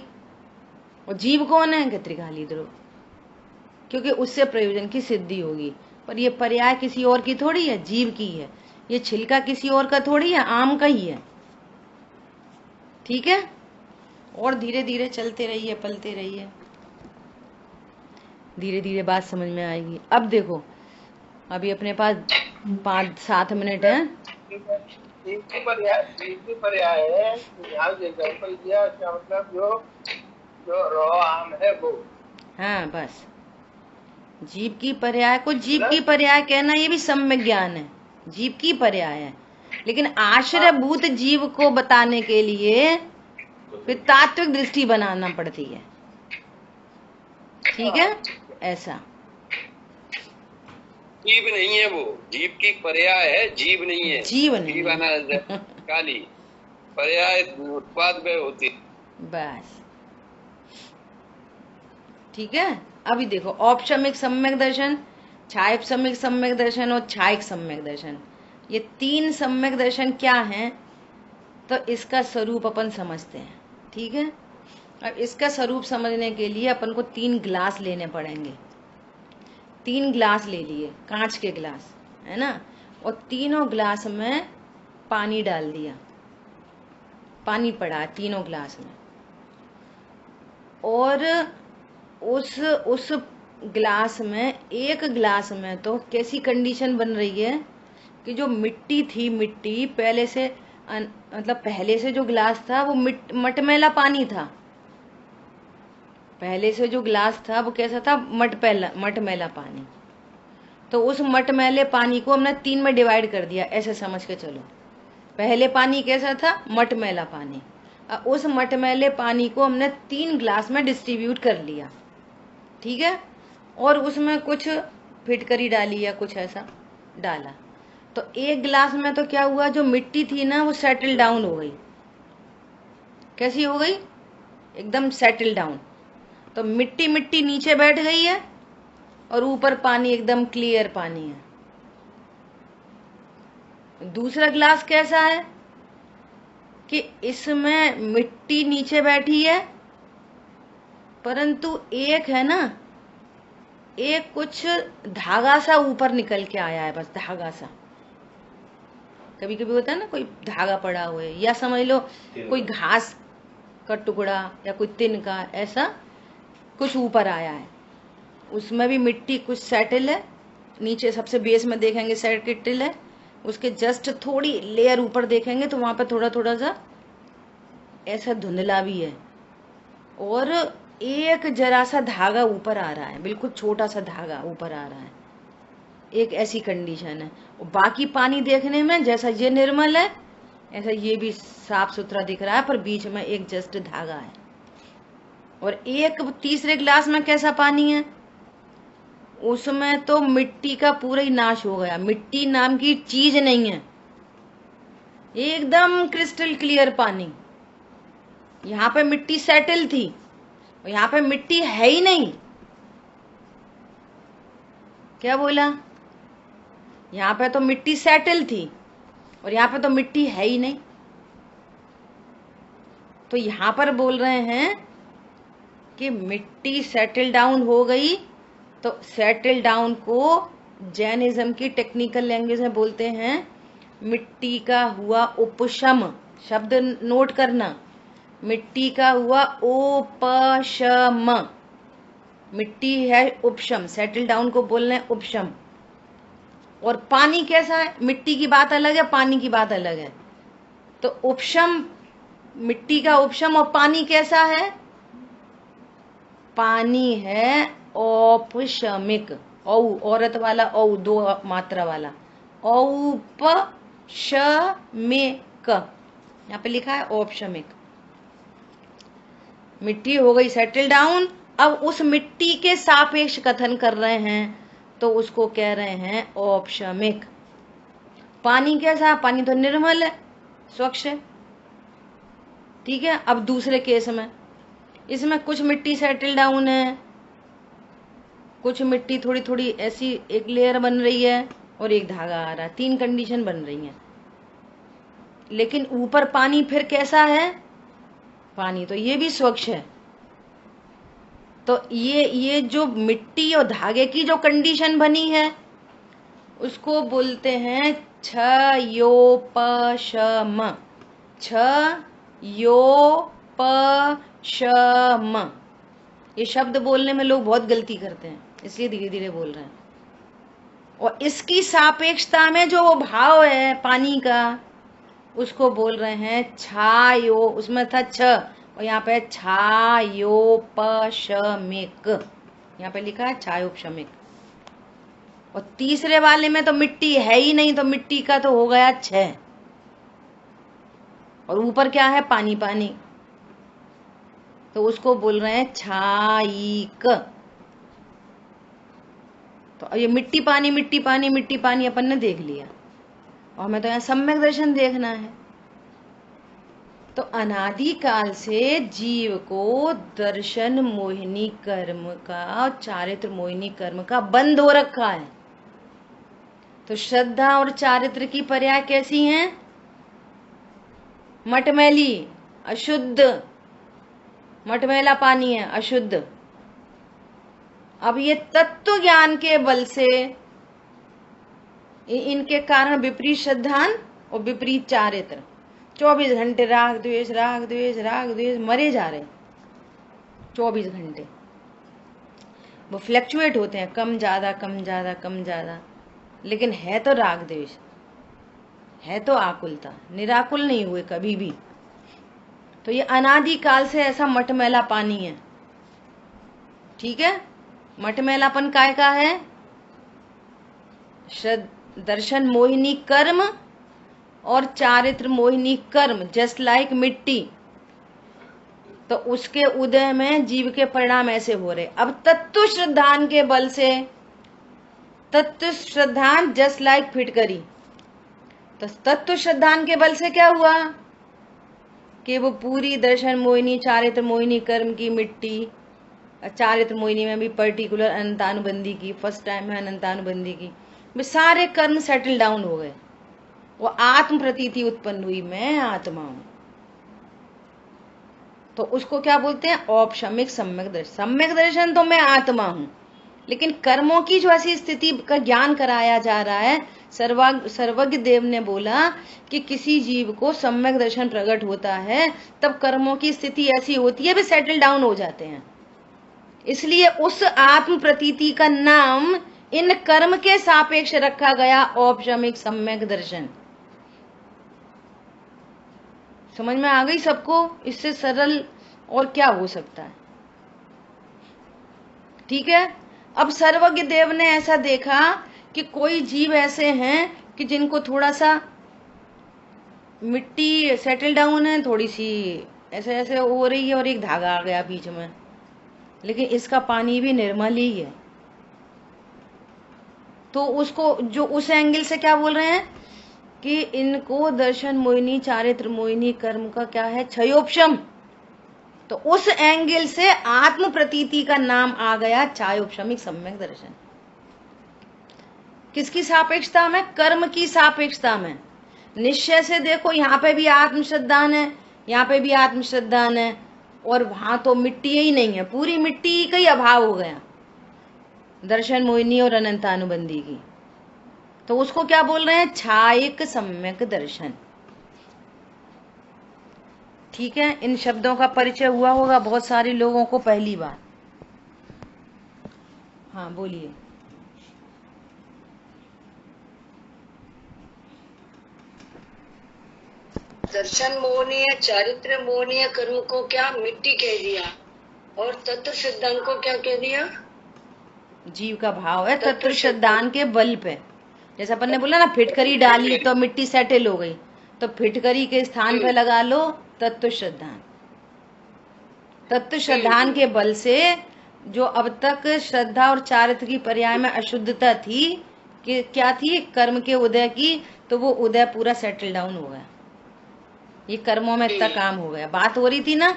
और जीव कौन है? कि त्रिकाली ध्रुव, क्योंकि उससे प्रयोजन की सिद्धि होगी। पर ये पर्याय किसी और की थोड़ी है, जीव की है। ये छिलका किसी और का थोड़ी है, आम का ही है। ठीक है? और धीरे धीरे चलते रहिए, पलते रहिए, धीरे धीरे बात समझ में आएगी। अब देखो, अभी अपने पास 5-7 मिनट है। जीव की पर्याय है। यहाँ जो एग्जाम्पल दिया इसका मतलब जो रॉ आम है वो। हाँ बस, जीव की पर्याय को जीव की पर्याय कहना ये भी सम्यक ज्ञान है, जीव की पर्याय है। लेकिन आश्रयभूत जीव को बताने के लिए फिर तात्विक दृष्टि बनाना पड़ती है। ठीक है? ऐसा जीव नहीं है वो, जीव की पर्याय है, जीव नहीं है। जीव नहीं जीव है काली पर्याय उत्पाद में होती। बस ठीक है। अभी देखो, औपशमिक सम्यक दर्शन, छायक सम्यक दर्शन और छायक सम्यक दर्शन, ये 3 सम्यक दर्शन क्या हैं? तो इसका स्वरूप अपन समझते हैं। ठीक है? अब इसका स्वरूप समझने के लिए अपन को 3 ग्लास लेने पड़ेंगे। 3 ग्लास ले लिए, कांच के ग्लास, है ना, और तीनों ग्लास में पानी डाल दिया, पानी पड़ा तीनों ग्लास में। और उस ग्लास में, एक ग्लास में तो कैसी कंडीशन बन रही है कि जो मिट्टी थी, मिट्टी पहले से, मतलब पहले से जो ग्लास था वो मटमैला पानी था। पहले से जो ग्लास था वो कैसा था? मटमैला पानी। तो उस मटमैले पानी को हमने 3 में डिवाइड कर दिया, ऐसे समझ के चलो। पहले पानी कैसा था? मटमैला पानी। उस मटमैले पानी को हमने 3 ग्लास में डिस्ट्रीब्यूट कर लिया। ठीक है? और उसमें कुछ फिटकरी डाली या कुछ ऐसा डाला। तो एक ग्लास में तो क्या हुआ, जो मिट्टी थी ना वो सेटल डाउन हो गई। कैसी हो गई? एकदम सेटल डाउन। तो मिट्टी मिट्टी नीचे बैठ गई है और ऊपर पानी एकदम क्लियर पानी है। दूसरा ग्लास कैसा है कि इसमें मिट्टी नीचे बैठी है, परंतु एक है ना, एक कुछ धागा सा ऊपर निकल के आया है, बस धागा सा। कभी कभी होता है ना, कोई धागा पड़ा हुआ है, या समझ लो कोई घास का टुकड़ा या कोई तिनका, ऐसा कुछ ऊपर आया है। उसमें भी मिट्टी कुछ सेटल है, नीचे सबसे बेस में देखेंगे सेटल है, उसके जस्ट थोड़ी लेयर ऊपर देखेंगे तो वहां पर थोड़ा थोड़ा सा ऐसा धुंधला भी है, और एक जरा सा धागा ऊपर आ रहा है, बिल्कुल छोटा सा धागा ऊपर आ रहा है, एक ऐसी कंडीशन है। और बाकी पानी देखने में जैसा ये निर्मल है ऐसा ये भी साफ सुथरा दिख रहा है, पर बीच में एक जस्ट धागा है। और एक तीसरे गिलास में कैसा पानी है, उसमें तो मिट्टी का पूरा ही नाश हो गया, मिट्टी नाम की चीज नहीं है, एकदम क्रिस्टल क्लियर पानी। यहाँ पे मिट्टी सेटल थी और यहाँ पे मिट्टी है ही नहीं। क्या बोला? यहाँ पे तो मिट्टी सेटल थी और यहाँ पे तो मिट्टी है ही नहीं। तो यहाँ पर बोल रहे हैं कि मिट्टी सेटल डाउन हो गई। तो सेटल डाउन को जैनिज्म की टेक्निकल लैंग्वेज में बोलते हैं मिट्टी का हुआ उपशम। शब्द नोट करना, मिट्टी का हुआ उपशम। मिट्टी है उपशम, सेटल डाउन को बोलना है उपशम। और पानी कैसा है? मिट्टी की बात अलग है, पानी की बात अलग है। तो उपशम, मिट्टी का उपशम, और पानी कैसा है? पानी है औपशमिक। औ औरत वाला औ, दो मात्रा वाला, औपशमिक। यहाँ पे लिखा है औपशमिक। मिट्टी हो गई सेटल डाउन। अब उस मिट्टी के सापेक्ष कथन कर रहे हैं तो उसको कह रहे हैं औपशमिक। पानी कैसा? पानी तो निर्मल है, स्वच्छ है, ठीक है। अब दूसरे केस में, इसमें कुछ मिट्टी सेटल डाउन है, कुछ मिट्टी थोड़ी थोड़ी ऐसी एक लेयर बन रही है और एक धागा आ रहा है, तीन कंडीशन बन रही हैं। लेकिन ऊपर पानी फिर कैसा है? पानी तो ये भी स्वच्छ है। तो ये जो मिट्टी और धागे की जो कंडीशन बनी है उसको बोलते हैं क्षयोपशम। क्षयोपशम। ये शब्द बोलने में लोग बहुत गलती करते हैं, इसलिए धीरे धीरे बोल रहे हैं। और इसकी सापेक्षता में जो वो भाव है पानी का उसको बोल रहे हैं छायो। उसमें था छ और यहाँ पे छायोपशमिक। यहाँ पे लिखा है छायोपशमिक। और तीसरे वाले में तो मिट्टी है ही नहीं, तो मिट्टी का तो हो गया छह, और ऊपर क्या है? पानी पानी, तो उसको बोल रहे हैं छायिक। तो ये मिट्टी पानी मिट्टी पानी मिट्टी पानी अपन ने देख लिया, और हमें तो यहाँ सम्यक दर्शन देखना है। तो अनादिकाल से जीव को दर्शन मोहिनी कर्म का, चारित्र मोहिनी कर्म का बंध हो रखा है। तो श्रद्धा और चारित्र की पर्याय कैसी हैं? मटमैली, अशुद्ध। मटमैला पानी है, अशुद्ध। अब ये तत्व ज्ञान के बल से इनके कारण विपरीत श्रद्धान और विपरीत चारित्र 24 घंटे राग द्वेष राग द्वेष राग द्वेष मरे जा रहे। 24 घंटे वो फ्लक्चुएट होते हैं, कम ज्यादा कम ज्यादा कम ज्यादा, लेकिन है तो राग द्वेष, है तो आकुलता, निराकुल नहीं हुए कभी भी। तो ये अनादिकाल से ऐसा मटमैला पानी है, ठीक है। मटमैलापन काय का है? दर्शन मोहिनी कर्म और चारित्र मोहिनी कर्म, जस्ट लाइक मिट्टी। तो उसके उदय में जीव के परिणाम ऐसे हो रहे। अब तत्व श्रद्धान के बल से, तत्व श्रद्धान जस्ट लाइक फिटकरी, तो तत्व श्रद्धान के बल से क्या हुआ कि वो पूरी दर्शन मोहिनी चारित्र मोहिनी कर्म की मिट्टी, चारित्र मोहिनी में भी पर्टिकुलर अनंतानुबंधी की, फर्स्ट टाइम है अनंतानुबंधी की, वे सारे कर्म सेटल डाउन हो गए। वो आत्म प्रतीति उत्पन्न हुई, मैं आत्मा हूं। तो उसको क्या बोलते हैं? औपशमिक सम्यक दर्शन। सम्यक दर्शन तो मैं आत्मा हूं, लेकिन कर्मों की जो ऐसी स्थिति का ज्ञान कराया जा रहा है, सर्वज्ञ देव ने बोला कि किसी जीव को सम्यक दर्शन प्रकट होता है तब कर्मों की स्थिति ऐसी होती है वे सेटल डाउन हो जाते हैं। इसलिए उस आत्म प्रतीति का नाम इन कर्म के सापेक्ष रखा गया औपशमिक सम्यक दर्शन। समझ में आ गई सबको? इससे सरल और क्या हो सकता है? ठीक है। अब सर्वज्ञ देव ने ऐसा देखा कि कोई जीव ऐसे हैं कि जिनको थोड़ा सा मिट्टी सेटल डाउन है, थोड़ी सी ऐसे ऐसे हो रही है और एक धागा आ गया बीच में, लेकिन इसका पानी भी निर्मल ही है। तो उसको जो उस एंगल से क्या बोल रहे हैं कि इनको दर्शन मोहिनी चारित्र मोहिनी कर्म का क्या है, क्षयोपशम। तो उस एंगल से आत्म प्रतीति का नाम आ गया छायोपशमिक सम्यक दर्शन। किसकी सापेक्षता में? कर्म की सापेक्षता में। निश्चय से देखो, यहाँ पे भी आत्मश्रद्धान है, यहाँ पे भी आत्मश्रद्धान है, और वहां तो मिट्टी ही नहीं है, पूरी मिट्टी का ही अभाव हो गया दर्शन मोहिनी और अनंतानुबंधी की। तो उसको क्या बोल रहे हैं? छायिक सम्यक दर्शन। ठीक है। इन शब्दों का परिचय हुआ होगा बहुत सारे लोगों को पहली बार। हाँ बोलिए। दर्शन मोहनीय चारित्र मोहनीय कर्म को क्या मिट्टी कह दिया, और तत्व सिद्धांत को क्या कह दिया? जीव का भाव है तत्व श्रद्धान के बल पे। जैसे अपन ने बोला ना, फिटकरी डाली तो मिट्टी सेटल हो गई, तो फिटकरी के स्थान पे लगा लो तत्व श्रद्धान। तत्व श्रद्धान के बल से जो अब तक श्रद्धा और चारित्र की पर्याय में अशुद्धता थी, कि क्या थी, कर्म के उदय की, तो वो उदय पूरा सेटल डाउन हो गया। ये कर्मों में इतना काम हो गया। बात हो रही थी ना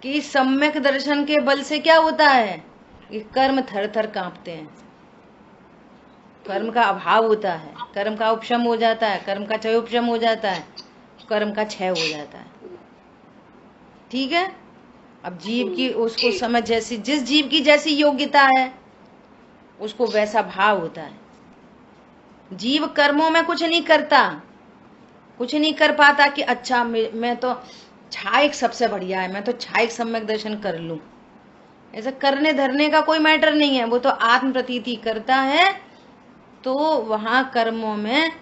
कि सम्यक दर्शन के बल से क्या होता है, ये कर्म थर थर कांपते हैं, कर्म का अभाव होता है, कर्म का उपशम हो जाता है, कर्म का क्षयोपशम हो जाता है, कर्म का क्षय हो जाता है। ठीक है। अब जीव की उसको समझ, जैसी जिस जीव की जैसी योग्यता है उसको वैसा भाव होता है। जीव कर्मों में कुछ नहीं करता, कुछ नहीं कर पाता कि अच्छा मैं तो छायक सबसे बढ़िया है, मैं तो छायक सम्यक दर्शन कर लूं। ऐसा करने धरने का कोई मैटर नहीं है, वो तो आत्म प्रतीति करता है। तो वहां कर्मों में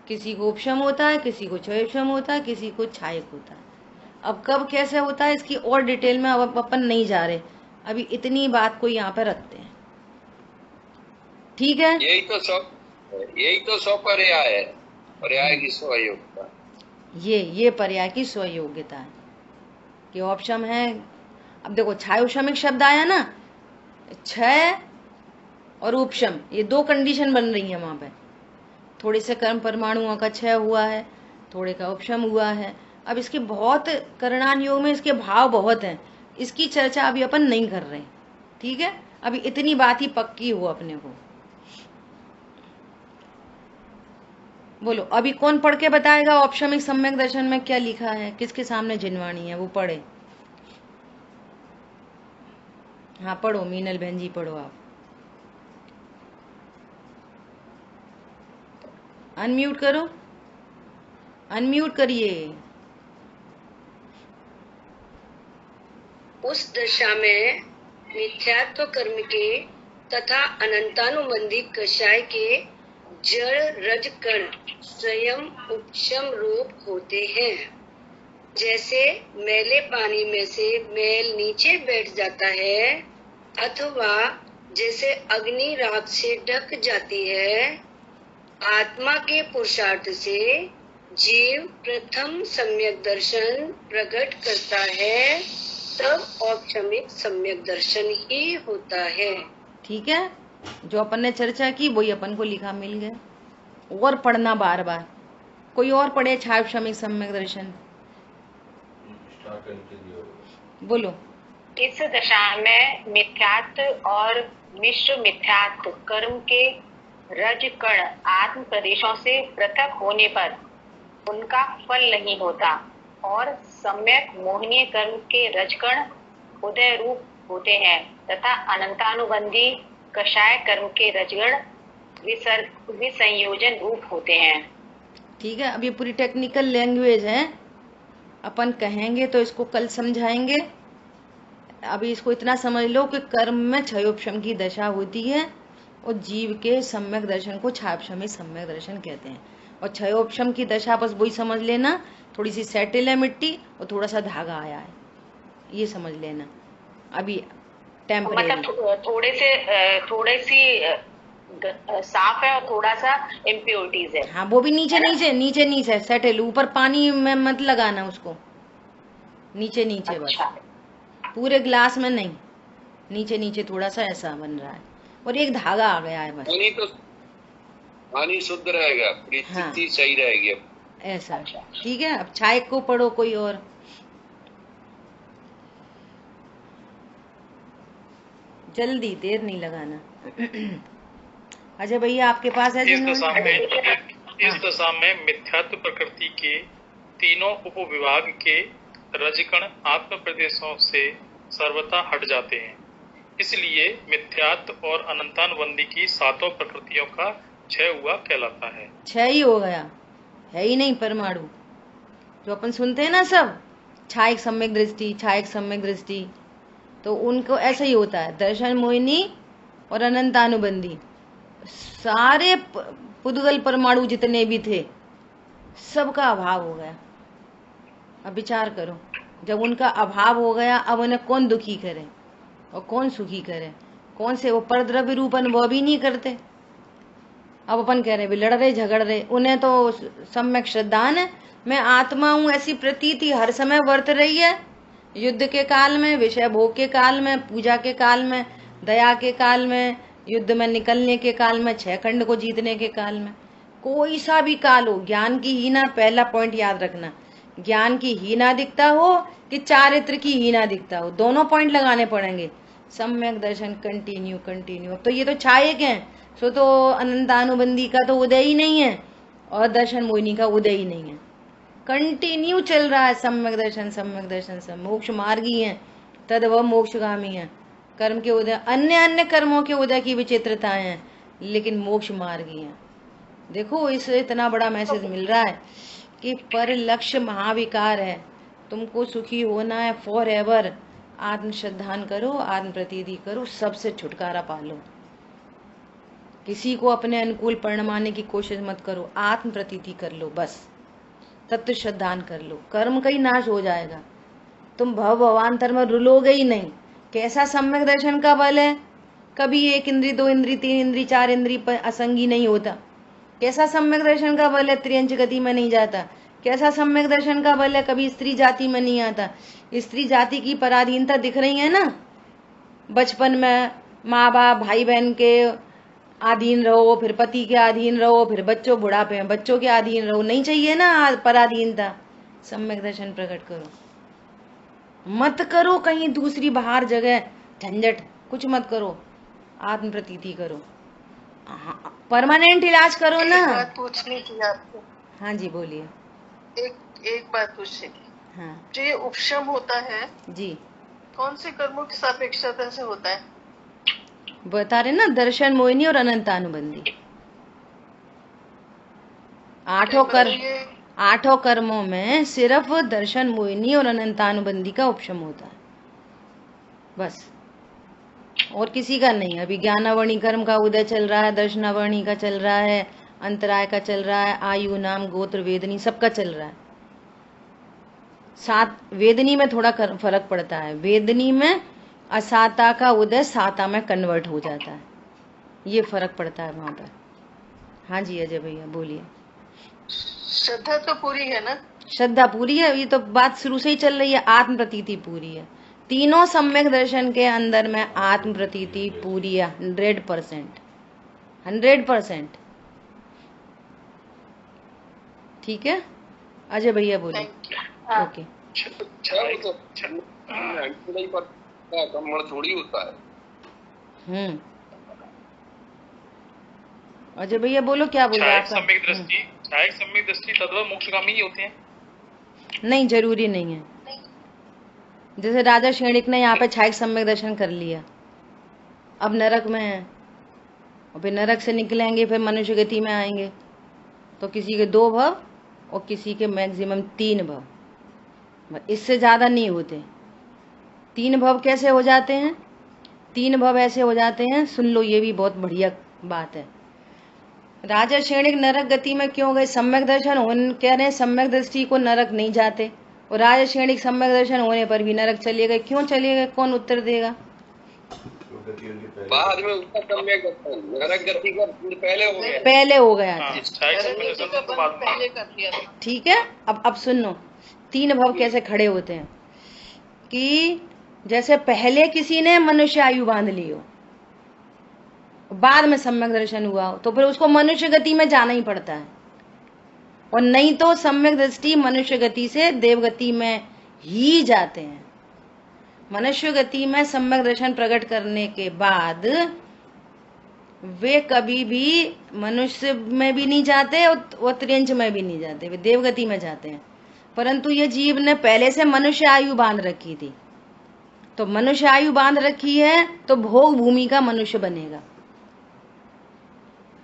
किसी को उपशम होता है, किसी को क्षयोपशम होता है, किसी को छायक होता है। अब कब कैसे होता है इसकी और डिटेल में अब अपन नहीं जा रहे, अभी इतनी बात को यहाँ पे रखते हैं। ठीक है। यही तो सौ पर्याय है, पर्याय की स्वयोग्यता। ये पर्याय की स्वयोग्यता है कि ऑप्शन है। अब देखो छायोपशमिक शब्द आया ना, क्षय और उपशम, ये दो कंडीशन बन रही है वहां पे। थोड़े से कर्म परमाणुओं का क्षय हुआ है, थोड़े का उपशम हुआ है। अब इसके बहुत करणान योग में इसके भाव बहुत हैं, इसकी चर्चा अभी अपन नहीं कर रहे। ठीक है। अभी इतनी बात ही पक्की हो अपने को। बोलो अभी कौन पढ़ के बताएगा औपशमिक सम्यक दर्शन में क्या लिखा है? किसके सामने जिनवाणी है वो पढ़े। हाँ पढ़ो, मीनल बहन जी पढ़ो आप। अनम्यूट करो, अनम्यूट करिए। उस दशा में मिथ्यात्व कर्म के तथा अनंतानुबंधी कषाय के जड़ रज कण स्वयं उपशम रूप होते हैं। जैसे मैले पानी में से मैल नीचे बैठ जाता है, अथवा जैसे अग्नि राख से ढक जाती है, आत्मा के पुरुषार्थ से जीव प्रथम सम्यक दर्शन प्रकट करता है, तब औपशमिक सम्यक दर्शन ही होता है। ठीक है। जो अपन ने चर्चा की वही अपन को लिखा मिल गया। और पढ़ना बार बार। कोई और पढ़े छायोपशमिक सम्यक दर्शन। बोलो। इस दशा में मिथ्यात्व और मिश्र मिथ्यात्व कर्म के रज कण आत्म प्रदेशों से पृथक होने पर उनका फल नहीं होता, और सम्यक मोहनीय कर्म के रजकण उदय रूप होते हैं तथा अनंतानुबंधी कषाय कर्म के रजगण विसंयोजन रूप होते हैं। ठीक है। अब ये पूरी टेक्निकल लैंग्वेज है, अपन कहेंगे तो इसको कल समझाएंगे। अभी इसको इतना समझ लो कि कर्म में क्षयोपशम की दशा होती है और जीव के सम्यक दर्शन को छायोपशमी सम्यक दर्शन कहते हैं। और क्षयोपशम की दशा बस वही समझ लेना, थोड़ी सी सेटल है मिट्टी और थोड़ा सा धागा आया है, ये समझ लेना अभी टेम्परेरी। मतलब थोड़े सी साफ है और थोड़ा सा इम्प्योरिटीज है। हाँ वो भी नीचे नीचे नीचे नीचे सेटल, ऊपर पानी में मत लगाना उसको, नीचे नीचे अच्छा। बस, पूरे ग्लास में नहीं, नीचे नीचे थोड़ा सा ऐसा बन रहा है और एक धागा आ गया है बस। पानी शुद्ध रहेगा, परिस्थिति हाँ। सही रहेगी। ऐसा ठीक है। अब छाय को पढ़ो कोई और। जल्दी, देर नहीं लगाना। अजय भैया आपके पास है इस हाँ। दशा में मिथ्यात्व प्रकृति के तीनों उपविभाग के रजकण आत्म प्रदेशों से सर्वथा हट जाते हैं। इसलिए मिथ्यात्व और अनंतानुबंधी की सातों प्रकृतियों का क्षय हुआ कहलाता है। क्षय ही हो गया, है ही नहीं परमाणु जो अपन सुनते हैं ना सब, छायक सम्यक दृष्टि, छायक सम्यक दृष्टि, तो उनको ऐसा ही होता है। दर्शन मोहिनी और अनंतानुबंधी सारे पुद्गल परमाणु जितने भी थे सबका अभाव हो गया। अब विचार करो, जब उनका अभाव हो गया अब उन्हें कौन दुखी करे और कौन सुखी करे? कौन से वो परद्रव्य रूप अनुभव भी नहीं करते। अब अपन कह रहे भी लड़ रहे झगड़ रहे, उन्हें तो सम्यक श्रद्धान है, मैं आत्मा हूं ऐसी प्रतीति हर समय वर्त रही है। युद्ध के काल में, विषय भोग के काल में, पूजा के काल में, दया के काल में, युद्ध में निकलने के काल में, छह खंड को जीतने के काल में, कोई सा भी काल हो, ज्ञान की हीना, पहला पॉइंट याद रखना, ज्ञान की हीना दिखता हो कि चारित्र की हीना दिखता हो, दोनों पॉइंट लगाने पड़ेंगे। सम्यक दर्शन कंटिन्यू कंटिन्यू। अब तो ये तो छायक हैं, सो तो अनंतानुबंधी का तो उदय ही नहीं है और दर्शन मोहिनी का उदय ही नहीं है, कंटिन्यू चल रहा है सम्यक दर्शन सम्यक दर्शन। सब मोक्ष मार्गी हैं, तद वह मोक्षगामी है। कर्म के उदय, अन्य अन्य कर्मों के उदय की विचित्रताएं हैं, लेकिन मोक्ष मार्गी हैं। देखो इससे इतना बड़ा मैसेज मिल रहा है कि पर लक्ष्य महाविकार है, तुमको सुखी होना है फॉर एवर। आत्म श्रद्धान करो, आत्म प्रतीति करो, सबसे छुटकारा पालो। किसी को अपने अनुकूल परिणमाने की कोशिश मत करो, आत्म प्रतीति कर लो बस, तत्व श्रद्धान कर लो, कर्म का ही नाश हो जाएगा। तुम भवांतर में रुलोगे ही नहीं। कैसा सम्यक दर्शन का बल है? कभी एक इंद्री, दो इंद्री, तीन इंद्री, चार इंद्री पर असंगी नहीं होता। कैसा सम्यक दर्शन का बल है? त्रियंच गति में नहीं जाता। कैसा सम्यक दर्शन का बल है? कभी स्त्री जाति में नहीं आता। स्त्री जाति की पराधीनता दिख रही है ना, बचपन में माँ बाप भाई बहन के अधीन रहो, फिर पति के अधीन रहो, फिर बच्चों बुढ़ापे में बच्चों के अधीन रहो, नहीं चाहिए ना पराधीनता। सम्यक दर्शन प्रकट करो, मत करो कहीं दूसरी बाहर जगह झंझट, कुछ मत करो, आत्म प्रतीति करो, परमानेंट इलाज करो ना। एक बात पूछनी थी आपको। हाँ जी बोलिए। एक बात पूछनी थी। हाँ जो ये उपशम होता है जी, कौन से कर्मों की सापेक्षता से होता है? बता रहे ना, दर्शन मोहिनी और अनंतानुबंधी। आठों कर्मों में सिर्फ दर्शन मोहिनी और अनंतानुबंधी का उपशम होता है बस, और किसी का नहीं। अभी ज्ञानावर्णी कर्म का उदय चल रहा है, दर्शनावर्णी का चल रहा है, अंतराय का चल रहा है, आयु नाम गोत्र वेदनी सबका चल रहा है। सात वेदनी में थोड़ा फर्क पड़ता है, वेदनी में असाता का उदय साता में कन्वर्ट हो जाता है, ये फर्क पड़ता है वहां पर। हाँ जी अजय भैया बोलिए। श्रद्धा तो पूरी है ना? श्रद्धा पूरी है, ये तो बात शुरू से ही चल रही है। आत्म प्रतीति पूरी है, तीनों सम्यक दर्शन के अंदर में आत्म प्रतीति पूरी है 100%। 100%। ठीक है अजय भैया बोलिए। ओके। थोड़ी होता है। अजय भैया बोलो क्या बोल रहे हैं आप? सम्यक दृष्टि तद्वह मोक्षगामी ही होते हैं? नहीं, जरूरी नहीं है। जैसे राजा श्रेणिक ने यहाँ पे छायक सम्यक दर्शन कर लिया, अब नरक में है और फिर नरक से निकलेंगे, फिर मनुष्य गति में आएंगे, तो किसी के 2 भव और किसी के मैक्सिमम 3 भव, इससे ज्यादा नहीं होते। 3 भव कैसे हो जाते हैं? 3 भव ऐसे हो जाते हैं, सुन लो, ये भी बहुत बढ़िया बात है। राजा श्रेणिक नरक गति में क्यों गए? सम्यक दर्शन होने, कह रहे हैं सम्यक दृष्टि को नरक नहीं जाते, और राजा श्रेणिक सम्यक दर्शन होने पर भी नरक चले गए। क्यों चले गए? कौन उत्तर देगा? बाद में उसका सम्यक नरक गति का पहले हो गया, पहले हो गया था। हाँ, सहायक संबंध दर्शन तो बाद में। पहले कर दिया था। ठीक है, अब सुनो, तीन भव कैसे खड़े होते हैं कि जैसे पहले किसी ने मनुष्य आयु बांध ली हो, बाद में सम्यक दर्शन हुआ हो, तो फिर उसको मनुष्य गति में जाना ही पड़ता है, और नहीं तो सम्यक दृष्टि मनुष्य गति से देव गति में ही जाते हैं। मनुष्य गति में सम्यक दर्शन प्रकट करने के बाद वे कभी भी मनुष्य में भी नहीं जाते और त्रियंच में भी नहीं जाते, वे देव गति में जाते हैं। परंतु ये जीव ने पहले से मनुष्य आयु बांध रखी थी, तो मनुष्य आयु बांध रखी है तो भोग भूमि का मनुष्य बनेगा।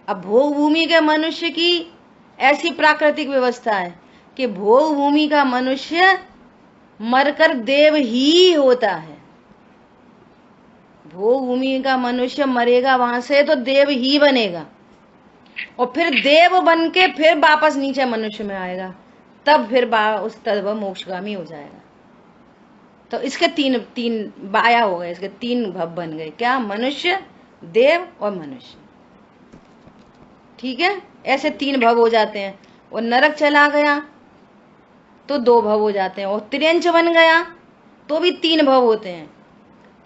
अब भोग भूमि के मनुष्य की ऐसी प्राकृतिक व्यवस्था है कि भोग भूमि का मनुष्य मरकर देव ही होता है। भोग भूमि का मनुष्य मरेगा वहां से तो देव ही बनेगा, और फिर देव बन के फिर वापस नीचे मनुष्य में आएगा, तब फिर उस तब मोक्षगामी हो जाएगा। तो इसके तीन बाया हो गए, इसके तीन भव बन गए। क्या? मनुष्य, देव और मनुष्य। ठीक है, ऐसे तीन भव हो जाते हैं। और नरक चला गया तो दो भव हो जाते हैं, और त्रियंच बन गया तो भी तीन भव होते हैं,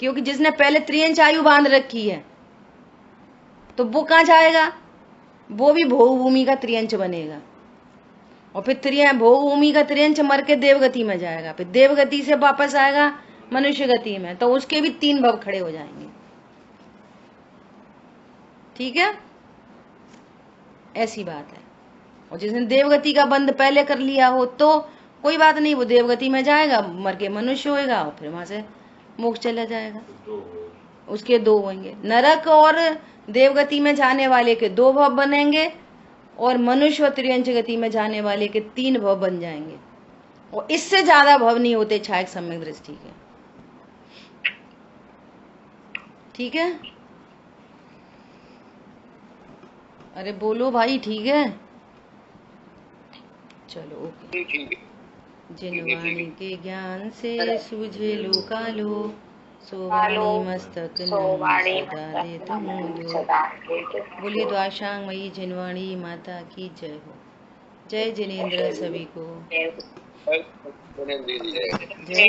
क्योंकि जिसने पहले त्रियंच आयु बांध रखी है तो वो कहाँ जाएगा? वो भी भोग भूमि का त्रियंच बनेगा, और फिर भोग भूमि का त्रियंच मर के देवगति में जाएगा, फिर देवगति से वापस आएगा मनुष्य गति में, तो उसके भी तीन भव खड़े हो जाएंगे। ठीक है, ऐसी बात है। और जिसने देवगति का बंध पहले कर लिया हो तो कोई बात नहीं, वो देवगति में जाएगा, मर के मनुष्य होएगा, और फिर वहां से मोक्ष चला जाएगा। उसके दो होंगे, नरक और देवगति में जाने वाले के दो भव बनेंगे, और मनुष्य और त्रियंच गति में जाने वाले के तीन भव बन जाएंगे, और इससे ज्यादा भव नहीं होते छायक सम्यक दृष्टि के। ठीक है, अरे बोलो भाई। ठीक है, चलो ओके। जिनवाणी के ज्ञान से सूझे लोकालो, सोवाणी मस्तक सदा लेत मोलो। बोलिए द्वाशांग मई जिनवाणी माता की जय हो। जय जिनेन्द्र सभी को। जय